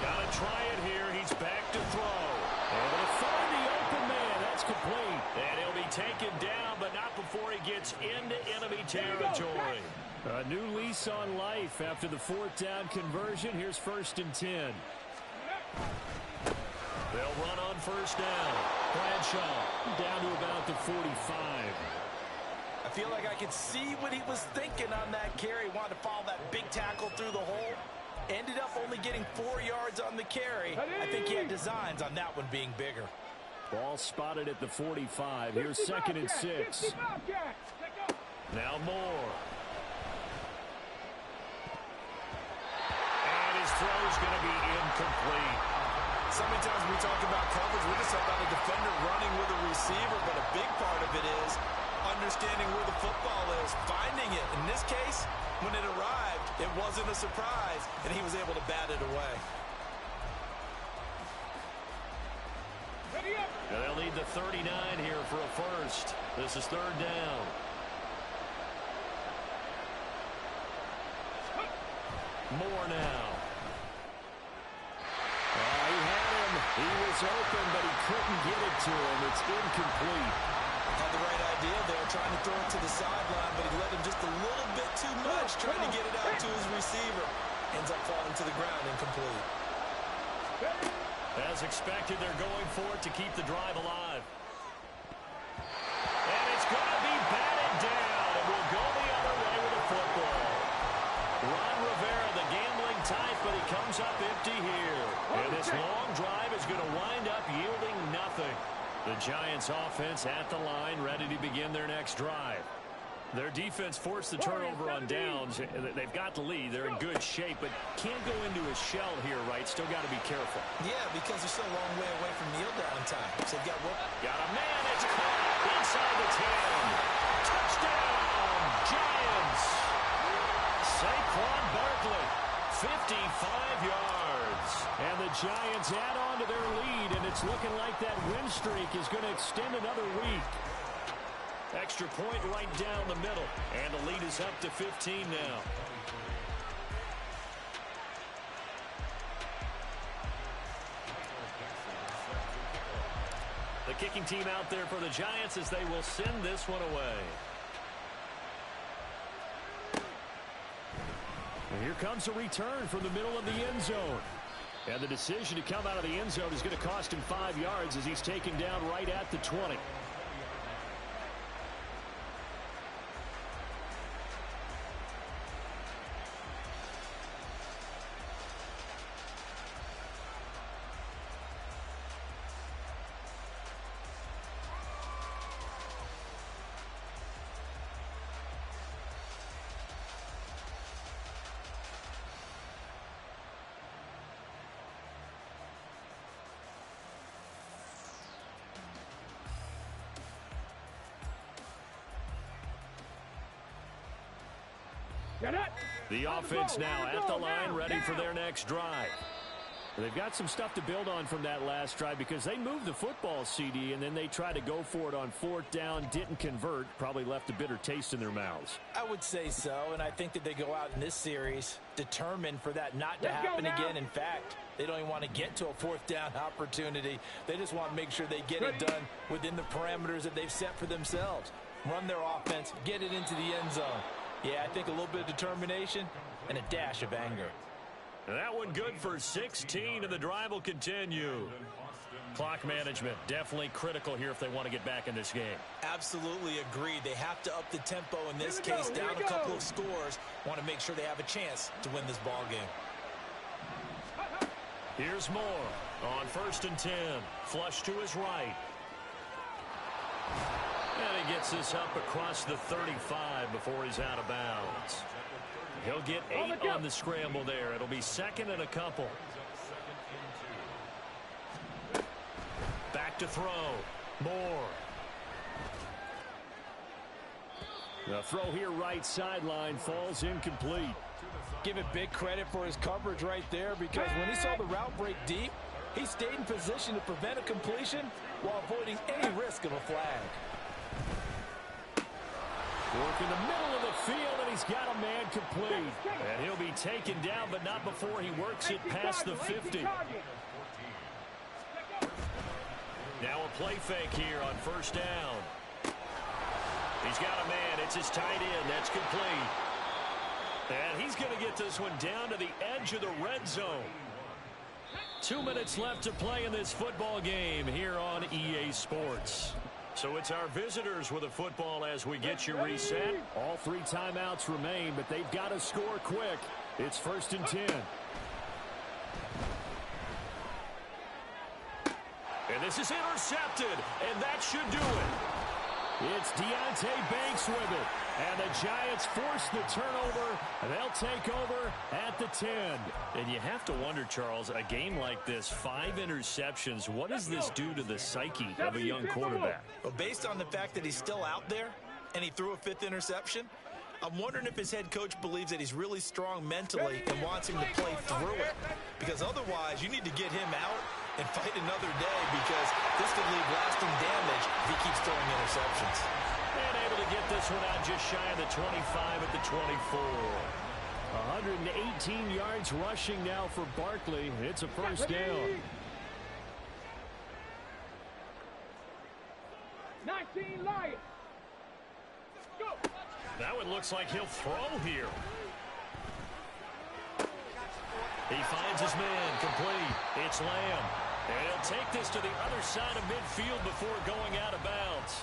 A: Got to try it here. He's back to throw. Able to find the open man. That's complete. And he'll be taken down, but not before he gets into enemy territory. A new lease on life after the 4th down conversion. Here's 1st and 10. They'll run on 1st down. Bradshaw down to about the 45.
B: I feel like I could see what he was thinking on that carry. Wanted to follow that big tackle through the hole. Ended up only getting 4 yards on the carry. I think he had designs on that one being bigger.
A: Ball spotted at the 45. Here's 2nd and 6. Now Moore. And his throw's going to be incomplete.
B: So many times when we talk about coverage, we're just talking about a defender running with a receiver, but a big part of it is understanding where the football is, finding it. In this case, when it arrived, it wasn't a surprise, and he was able to bat it away.
A: And they'll need the 39 here for a first. This is third down. More now. He had him. He was open, but he couldn't get it to him. It's incomplete.
B: Had the right idea there, trying to throw it to the sideline, but he let him just a little bit too much, trying to get it out to his receiver. Ends up falling to the ground, incomplete.
A: As expected, they're going for it to keep the drive alive. And it's going to be batted down, and we'll go the other way with the football. Ron Rivera, the gambling type, but he comes up empty here. And this long drive is going to wind up yielding nothing. The Giants offense at the line, ready to begin their next drive. Their defense forced the turnover on downs. They've got the lead. They're in good shape, but can't go into a shell here, right? Still got to be careful.
B: Yeah, because they're still a long way away from kneel down time. So they've got work.
A: Got a man. It's caught inside the 10. Touchdown, Giants. Saquon Barkley, 55 yards. And the Giants add on to their lead, and it's looking like that win streak is going to extend another week. Extra point right down the middle, and the lead is up to 15 now. The kicking team out there for the Giants as they will send this one away. And here comes a return from the middle of the end zone. And the decision to come out of the end zone is going to cost him 5 yards as he's taken down right at the 20. The offense now at the line, ready for their next drive. They've got some stuff to build on from that last drive because they moved the football, CD, and then they tried to go for it on fourth down, didn't convert, probably left a bitter taste in their mouths.
B: I would say so, and I think that they go out in this series determined for that not to happen again. In fact, they don't even want to get to a fourth down opportunity. They just want to make sure they get it done within the parameters that they've set for themselves. Run their offense, get it into the end zone. Yeah, I think a little bit of determination and a dash of anger.
A: And that one good for 16, and the drive will continue. Clock management, definitely critical here if they want to get back in this game.
B: Absolutely agreed. They have to up the tempo in this case, down a couple of scores. Want to make sure they have a chance to win this ball game.
A: Here's Moore on 1st and 10. Flush to his right. And he gets this up across the 35 before he's out of bounds. He'll get 8 on the scramble there. It'll be 2nd and a couple. Back to throw. Moore. The throw here right sideline falls incomplete.
B: Give it big credit for his coverage right there because when he saw the route break deep, he stayed in position to prevent a completion while avoiding any risk of a flag.
A: Work in the middle of the field, and he's got a man complete. And he'll be taken down, but not before he works it past the 50. Now a play fake here on 1st down. He's got a man. It's his tight end. That's complete. And he's going to get this one down to the edge of the red zone. 2 minutes left to play in this football game here on EA Sports. So it's our visitors with a football as we get you reset. All 3 timeouts remain, but they've got to score quick. It's 1st and 10. And this is intercepted, and that should do it. It's Deonte Banks with it. And the Giants force the turnover. They'll take over at the 10. And you have to wonder, Charles, a game like this, 5 interceptions, what does this do to the psyche of a young quarterback?
B: Well, based on the fact that he's still out there and he threw a 5th interception, I'm wondering if his head coach believes that he's really strong mentally and wants him to play through it. Because otherwise, you need to get him out
D: and fight another day because this could leave lasting damage if he keeps throwing interceptions.
A: And able to get this one out just shy of the 25 at the 24. 118 yards rushing now for Barkley. It's a first down.
C: 19 Lions. Go.
A: That one looks like he'll throw here. He finds his man complete. It's Lamb. And he'll take this to the other side of midfield before going out of bounds.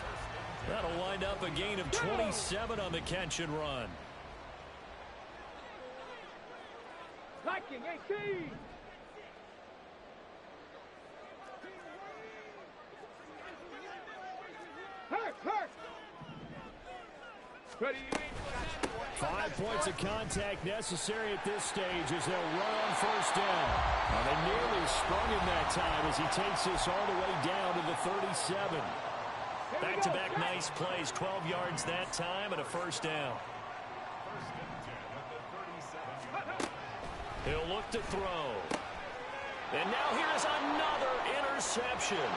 A: That'll wind up a gain of 27 on the catch and run.
C: Liking 18. Hurt. Ready,
A: 5 points of contact necessary at this stage as they'll run on first down. Now they nearly sprung him that time as he takes this all the way down to the 37. Back-to-back nice plays, 12 yards that time and a first down. He'll look to throw. And now here's another interception.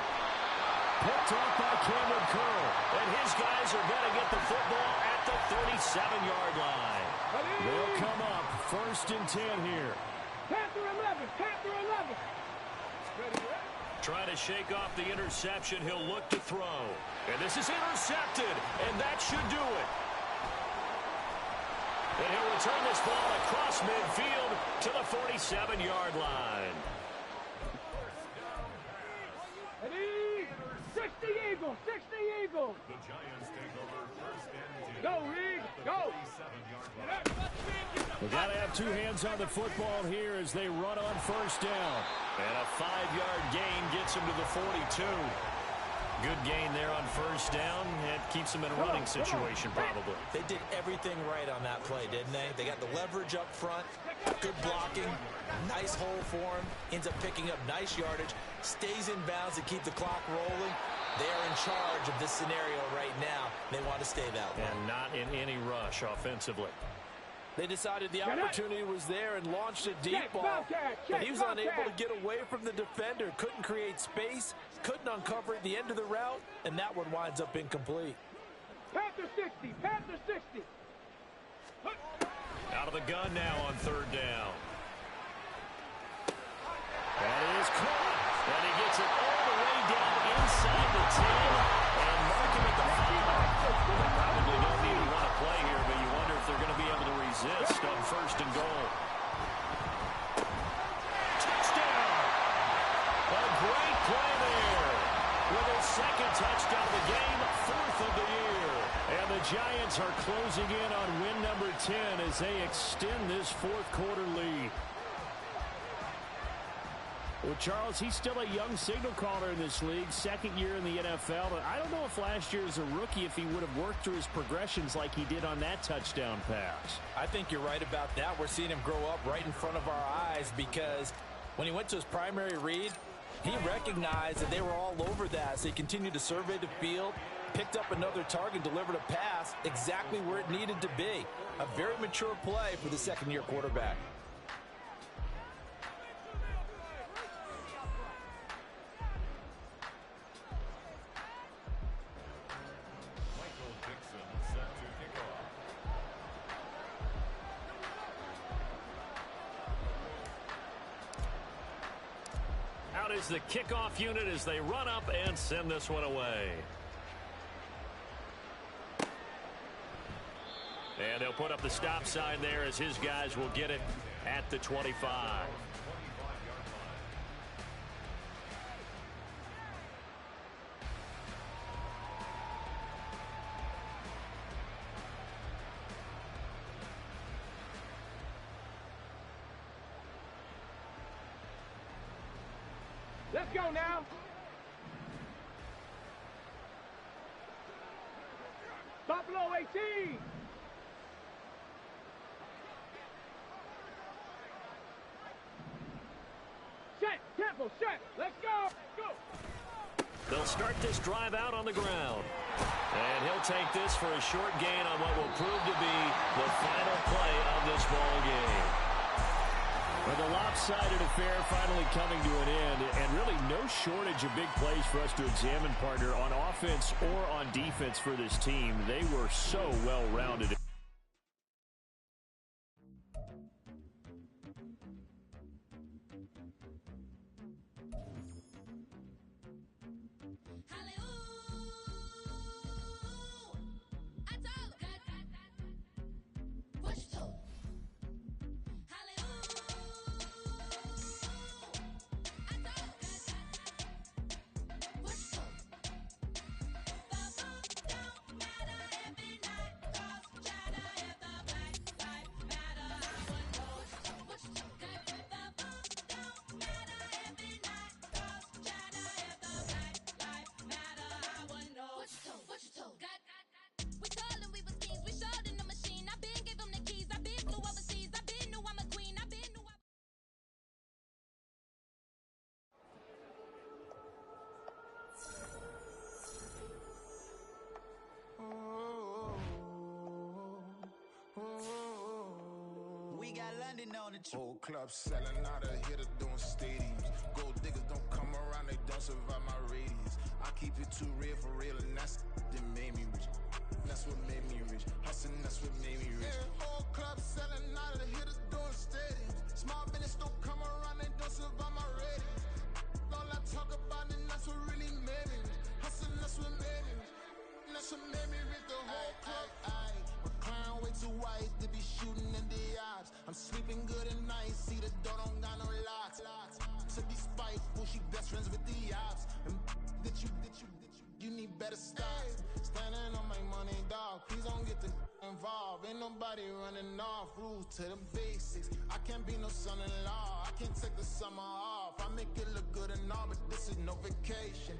A: Picked off by Cameron Curl. And his guys are going to get the football at the 37-yard line. They'll come up first and 10 here.
C: Panther 11.
A: Trying to shake off the interception. He'll look to throw. And this is intercepted. And that should do it. And he'll return this ball across midfield to the 47-yard line.
C: 60 Eagles.
E: The Giants take over first and 10.
C: Go, Reed, go.
A: We've got to have two hands on the football here as they run on first down. And a 5-yard gain gets him to the 42. Good gain there on first down. It keeps them in a running situation probably.
B: They did everything right on that play, didn't they? They got the leverage up front, good blocking, nice hole for him, ends up picking up nice yardage, stays in bounds to keep the clock rolling. They are in charge of this scenario right now. They want to stay that way.
A: And not in any rush offensively.
F: They decided the opportunity was there and launched a deep ball. But he was unable to get away from the defender. Couldn't create space. Couldn't uncover at the end of the route. And that one winds up incomplete.
C: Panther 60.
A: Out of the gun now on third down. That is caught. And he gets it all the way down inside the 10. And mark him at the 5. They probably don't need to run a play here, but you wonder if they're going to be able to resist on first and goal. Touchdown! A great play there. With his second touchdown of the game, 4th of the year. And the Giants are closing in on win number 10 as they extend this fourth quarter lead. Well, Charles, he's still a young signal caller in this league, second year in the NFL. But I don't know if last year as a rookie, if he would have worked through his progressions like he did on that touchdown pass.
F: I think you're right about that. We're seeing him grow up right in front of our eyes because when he went to his primary read, he recognized that they were all over that. So he continued to survey the field, picked up another target, delivered a pass exactly where it needed to be. A very mature play for the second-year quarterback.
A: Out is the kickoff unit as they run up and send this one away. And they'll put up the stop sign there as his guys will get it at the 25.
C: Let's go now. Buffalo 18. Set, tempo, set. Let's go. Go.
A: They'll start this drive out on the ground. And he'll take this for a short gain on what will prove to be the final play of this ball game. For the lopsided affair finally coming to an end, and really no shortage of big plays for us to examine, partner, on offense or on defense for this team. They were so well-rounded.
G: Whole club selling out of hitter doing stadiums. Gold diggers don't come around, they don't survive my radius. I keep it too real for real, and that's that made me rich. That's what made me rich. Hustling, that's what made me rich. Yeah, whole club selling out of hitters doing stadiums. Small business don't come around, they don't survive my radius. All I talk about, and that's what really made me rich. Hustling, that's what made me rich. That's what made me rich. The whole club. My clown way too white to be shooting in the eyes. I'm sleeping good at night, see the door don't got no locks. To be spiteful, she best friends with the ops. And you need better stocks. Standing on my money, dog, please don't get involved. Ain't nobody running off, rules to the basics. I can't be no son-in-law, I can't take the summer off. I make it look good and all, but this is no vacation.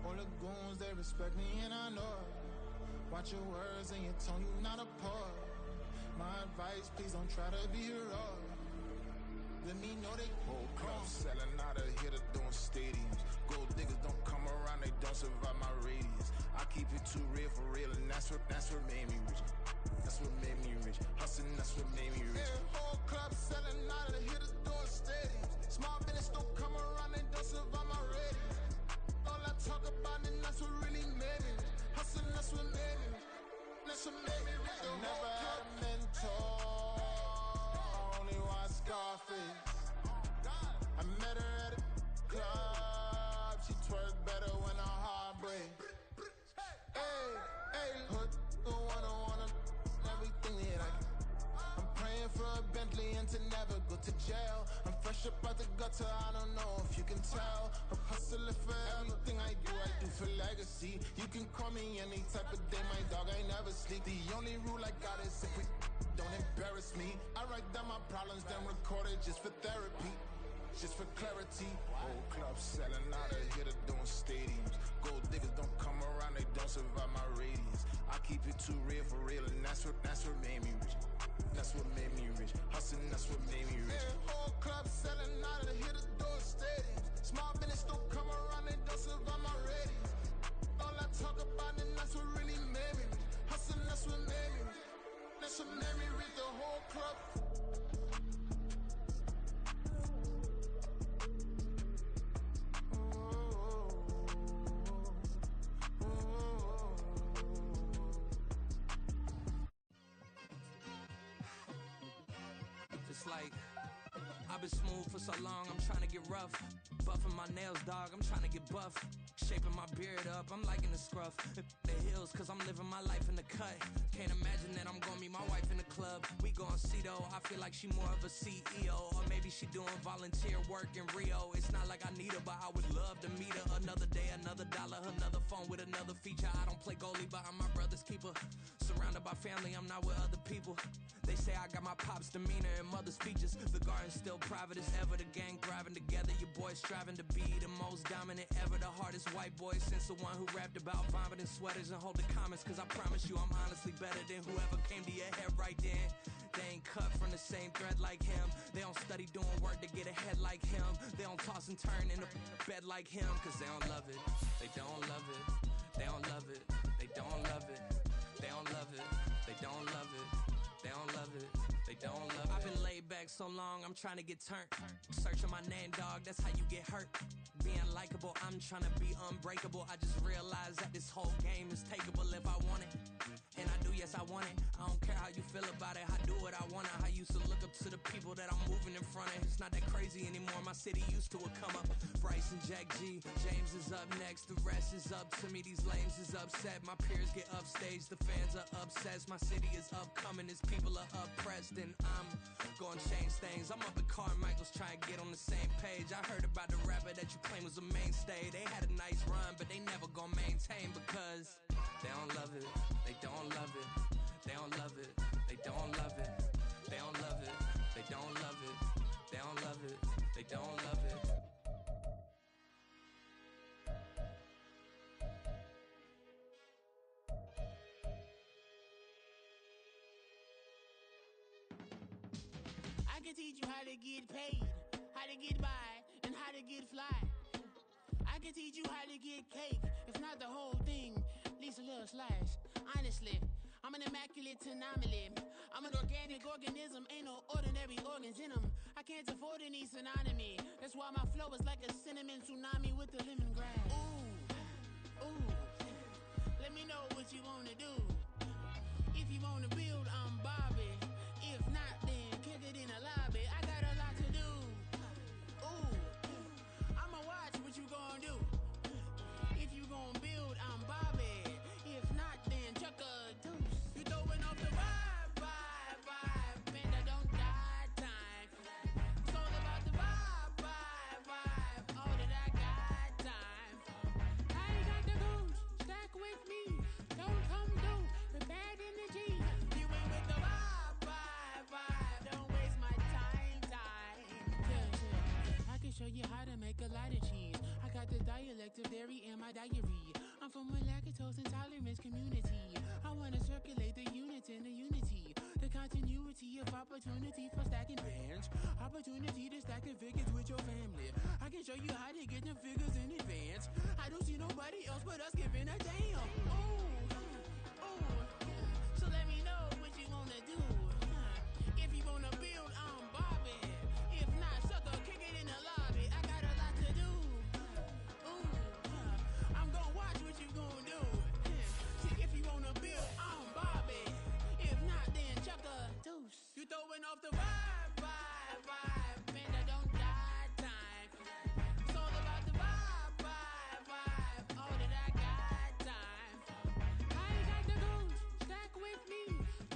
G: All the goons, they respect me and I know it. Watch your words and your tone, you not a poet. My advice, please don't try to be heroic. Let me know they whole club selling out of hitter doing stadiums. Gold diggers don't come around, they don't survive my radius. I keep it too real for real, and that's what made me rich. That's what made me rich. Hustling, that's what made me rich. Yeah, whole club selling out of hitters doing stadiums. Small business don't come around, they don't survive my radius. All I talk about, and that's what really made me rich. Hustling, that's what made me rich. That's what made me rich. I never had a mentor, only watch Scarface. I met her at a club, she twerk better when her heart breaks. Hey, hood, wanna everything that I can. I'm praying for a Bentley and to never go to jail. I'm fresh up out the gutter, I don't know if you can tell. I'm hustling for everything I do for legacy. You can call me any type of day, my dog, I never sleep. The only rule I got is if we don't embarrass me. I write down my problems, then record it just for therapy. Just for clarity. Whole club selling out of hitter doing stadiums. Gold diggers don't come around, they don't survive my radius. I keep it too real for real, and that's what made me rich. That's what made me rich. Hustling, that's what made me rich. Yeah, whole club selling out of hitter doing stadiums. Small business don't come around, they don't survive my radius. All I talk about, and that's what really made me rich. Hustling, that's what made me rich. That's what made me rich. The whole club.
H: It's like I've been smooth for so long, I'm trying to get rough. Buffing my nails, dog, I'm trying to get buff. Shaping my beard up, I'm liking the scruff. The hills, cause I'm living my life in the cut. Can't imagine that I'm gonna meet my wife in the club. We gon' see though, I feel like she more of a CEO. Or maybe she doing volunteer work in Rio. It's not like I need her, but I would love to meet her. Another day, another dollar, another phone with another feature. I don't play goalie, but I'm my brother's keeper. Surrounded by family, I'm not with other people. They say I got my pop's demeanor and mother's features. The garden's still private as ever. The gang thriving together. Your boy striving to be the most dominant ever. The hardest white boy since the one who rapped about vomiting sweaters and holding comments. Cause I promise you I'm honestly better than whoever came to your head right then. They ain't cut from the same thread like him. They don't study doing work to get ahead like him. They don't toss and turn in the bed like him. Cause they don't love it. They don't love it. They don't love it. They don't love it. They don't love it. They don't love it. They don't love it. They don't love it. I've been laid back so long, I'm trying to get turned. Searching my name, dog, that's how you get hurt. Being likable, I'm trying to be unbreakable. I just realized that this whole game is takeable if I want it. And I do, yes, I want it. I don't care how you feel about it. I do what I want. I used to look up to the people that I'm moving in front of. It's not that crazy anymore. My city used to come up. Bryce and Jack G. James is up next. The rest is up to me. These lames is upset. My peers get upstage. The fans are obsessed. My city is upcoming. His people are oppressed. And I'm gonna change things. I'm up at Carmichael's trying to get on the same page. I heard about the rapper that you claim was a mainstay. They had a nice run, but they never gonna maintain because they don't love it. They don't love it. They don't love it. They don't love it. They don't love it. They don't love it. They don't love it. They don't love it.
I: I can teach you how to get paid, how to get by, and how to get fly. I can teach you how to get cake, if not the whole thing, at least a little slice. Honestly, I'm an immaculate anomaly. I'm an organic organism, ain't no ordinary organs in them. I can't afford any synonymy. That's why my flow is like a cinnamon tsunami with the lemongrass. Ooh, ooh, let me know what you wanna do. If you wanna build, I'm Bobby. If not, then kick it in the lobby. I got a lot to do. Ooh, I'ma watch what you gon' do. If you gon' build, I'm Bobby. If not, then chuck a deuce. You throwing off the vibe, man, I don't die time. It's all about the vibe, all that I got time. I ain't got the gooch, stack with me. Don't come through with bad energy. You ain't with the vibe, don't waste my time. Yeah, I can show you how to make a lot of cheese. I got the dialect of dairy in my diary. I'm from a lactose intolerance community. I wanna circulate the units in the unity. The continuity of opportunity for stacking bands. Opportunity to stack the figures with your family. I can show you how to get the figures in advance. I don't see nobody else but us giving a damn. Ooh, so let me know what you wanna do. If you wanna build, I'm Bobby. If not, sucker, kick it in the lobby. I got a lot to do. I'm gonna watch what you gonna do. See, if you wanna build, I'm Bobby. If not, then chuck a deuce. You throwing off the vibe, man, I don't die time. It's all about the vibe, all that I got time. I ain't got the gooch, stack with me.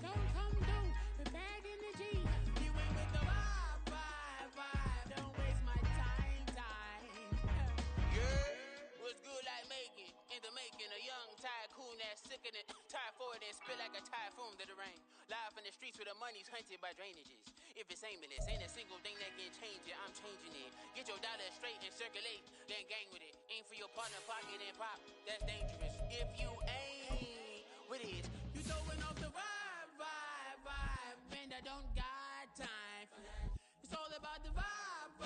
I: Don't come through with bad energy. You ain't with the vibe, don't waste my time. Yeah, what's good like making? In the making, a young tycoon that's sicker than tie forward and spit like a typhoon to the rain. Live in the streets where the money's hunted by drainages. If it's aimless, ain't a single thing that can change it. I'm changing it. Get your dollar straight and circulate, then gang with it. Aim for your partner, pocket and pop. That's dangerous. If you ain't with it, you throwing off the vibe, man, I don't got time for that. It's all about the vibe,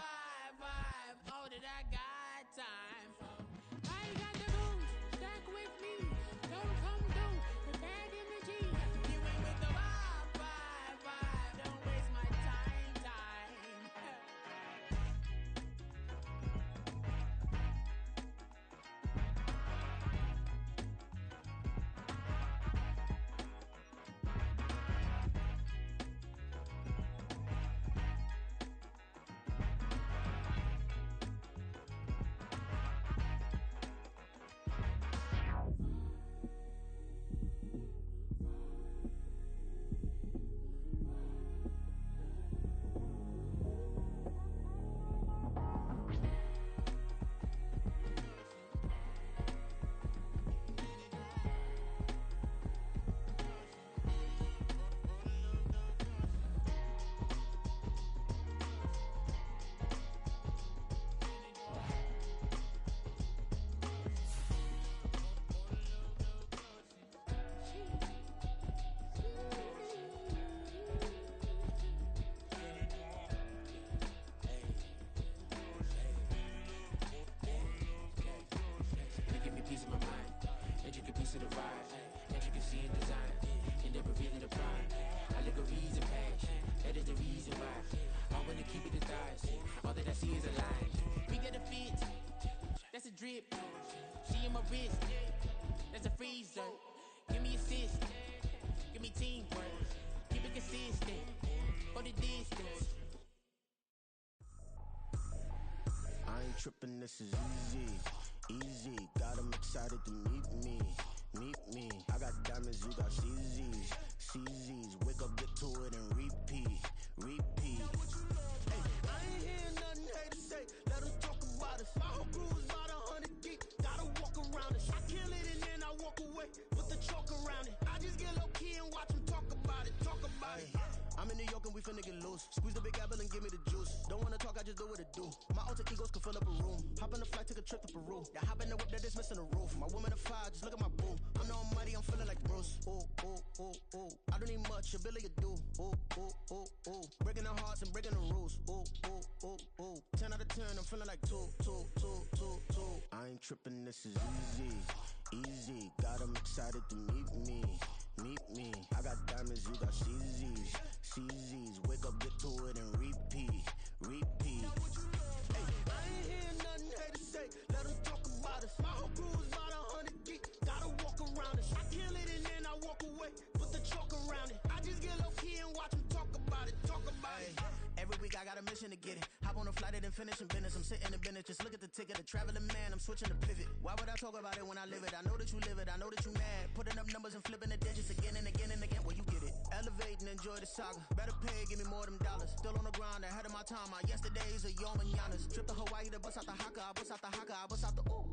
I: all that I got time for. I ain't got the gooch, stack with me. Don't come through with bad energy. You ain't with the vibe, don't waste my time. wrist. That's a freezer. Give me assist. Give me teamwork. Keep it consistent. For the distance.
G: I ain't tripping, this is easy. Easy, got 'em excited to meet me. Meet me. I got diamonds, you got CZs. CZs, wake up, get to it, and repeat. Repeat. Hey, I ain't hearing nothing haters say. Let them talk about us. My whole crew is about 100 deep. Gotta walk around it. I kill it and then I walk away. Put the chalk around it. I just get low key and watch them talk about it. Talk about it. I'm in New York and we finna get loose. Squeeze the big apple and give me the juice. Don't wanna talk, I just do what it do. My alter egos can fill up a room. Hop on the flight, take a trip to Peru. Yeah, hop in the whip that is missing the roof. My woman a fire, just look at my boo. I'm the almighty, I'm feeling like Bruce. Ooh, ooh, ooh, ooh. I don't need much, ability to do. Ooh, ooh, ooh, ooh. Breaking the hearts and breaking the rules. Ooh, ooh, ooh, ooh. 10 out of 10, I'm feeling like 2, 2, 2, 2, 2. I ain't tripping, this is easy. Easy, got 'em excited to meet me. Meet me. I got diamonds, you got CZs. CZs, wake up, get to it, and repeat. Repeat. Hey, I ain't hearing nothing haters say. Let them talk about us. My whole crew is about 100 deep. Gotta walk around us. I kill it and then I walk away. Put the chalk around it. I just get low key and watch them talk about it. Talk about it. Every week I got a mission to get it. Hop on a flight and then finish in business. I'm sitting in business. Just look at the ticket. A traveling man, I'm switching to pivot. Why would I talk about it when I live it? I know that you live it. I know that you mad. Putting up numbers and flipping the digits again and again and again. Well, you get it. Elevate and enjoy the saga. Better pay, give me more than dollars. Still on the grind, ahead of my time. My yesterdays are your mananas. Trip to Hawaii to bust out the haka. I bust out the haka. I bust out the ooh.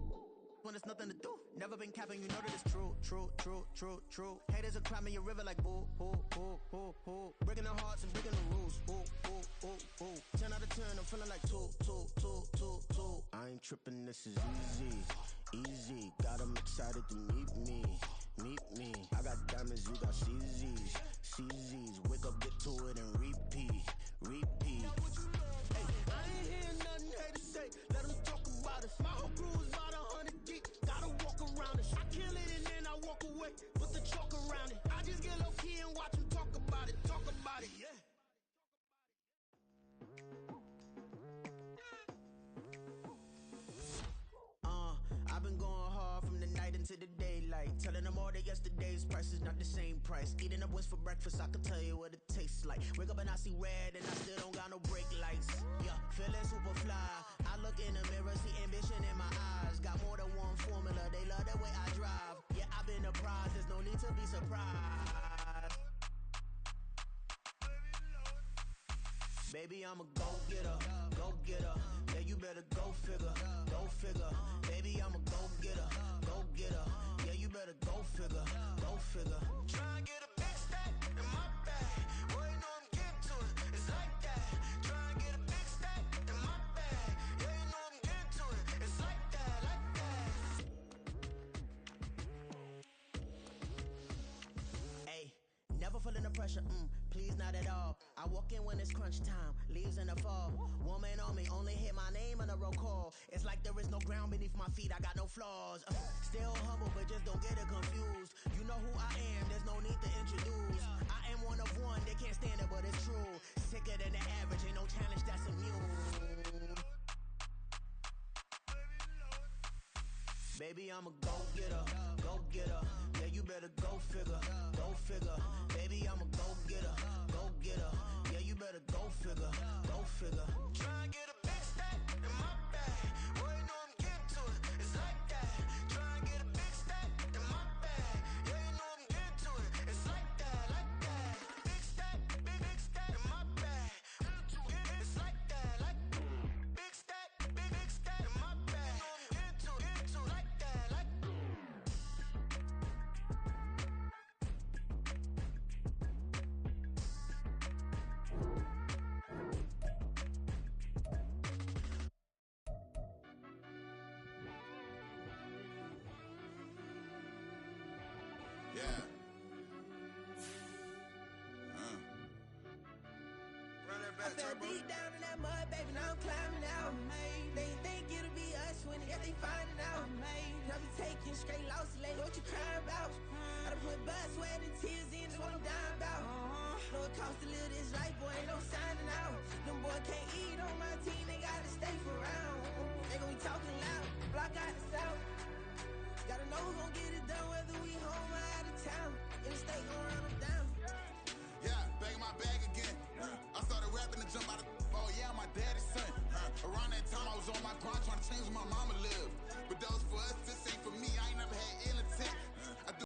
G: When there's nothing to do. Never been capping, you know that it's true, true, true, true, true. Haters are climbing your river like boo, boo, boo, boo, boo. Breaking their hearts and breaking the rules. Ooh, ooh, ooh, ooh. 10 out of 10, I'm feeling like 2, 2, 2, 2, 2. I ain't tripping, this is easy. Easy, got 'em excited to meet me. Meet me. I got diamonds, you got CZs. CZs, wake up, get to it, and repeat. Repeat. Hey, I ain't hearing nothing haters say. Let them talk about us. My whole crew is about 100 deep. Gotta walk around us. I kill it and then I walk away. Put the chalk around it. I just get low key and watch them talk about it. Talk about it. Yeah. I've been going hard from the night into the daylight. Telling them all that yesterday's price is not the same price. Eating up what's for breakfast, I can tell you what it tastes like. Wake up and I see red and I still don't got no brake lights. Yeah, feeling super fly. I look in the mirror, see ambition in my eyes. Got more than one formula, they love the way I drive. Yeah, I've been a prize, there's no need to be surprised. Baby, I'm a go-getter, go-getter. Yeah, you better go figure, go figure. Baby, I'm a go-getter, go-getter. Yeah, you better go figure, go figure. Try and get a big stack in my bag. Boy, you know I'm getting to it, it's like that. Try and get a big stack in my bag. Yeah, you know I'm getting to it, it's like that, like that. Hey, never feeling the pressure, please not at all. I walk in when it's crunch time, leaves in the fall. Woman on me, only hit my name on a roll call. It's like there is no ground beneath my feet, I got no flaws. Still humble, but just don't get it confused. You know who I am, there's no need to introduce. I am one of one, they can't stand it, but it's true. Sicker than the average, ain't no challenge that's immune. Baby, I'm a go-getter, go-getter. Yeah, you better go figure, go figure. Baby, I'm a go-getter, go-getter. Yeah, you better go figure, go figure. Try and get a big stack in my bag. Boy, you know I'm getting to it, it's like that. Try and get a big stack in my bag. Yeah, you know I'm getting to it, it's like that, like that. Big stack, big stack in my bag. It's like that, like big stack, big stack in my bag. You know I'm getting to it, like that, like.
J: Yeah.
H: I fell deep down in that mud, baby, now I'm climbing out. They think it'll be us when yet they finding out. I be taking straight losses, lady, what you crying about? I done put blood, sweat, and tears in, that's what I'm dying about. Know it costs to live this life, boy, ain't no signing out. Them boy can't eat on my team, they gotta stay for round. They gon' be talking loud, block out the south. Got
G: was on my grind trying to change where my mama live. But that was for us, this ain't for me. I ain't never had ill intent.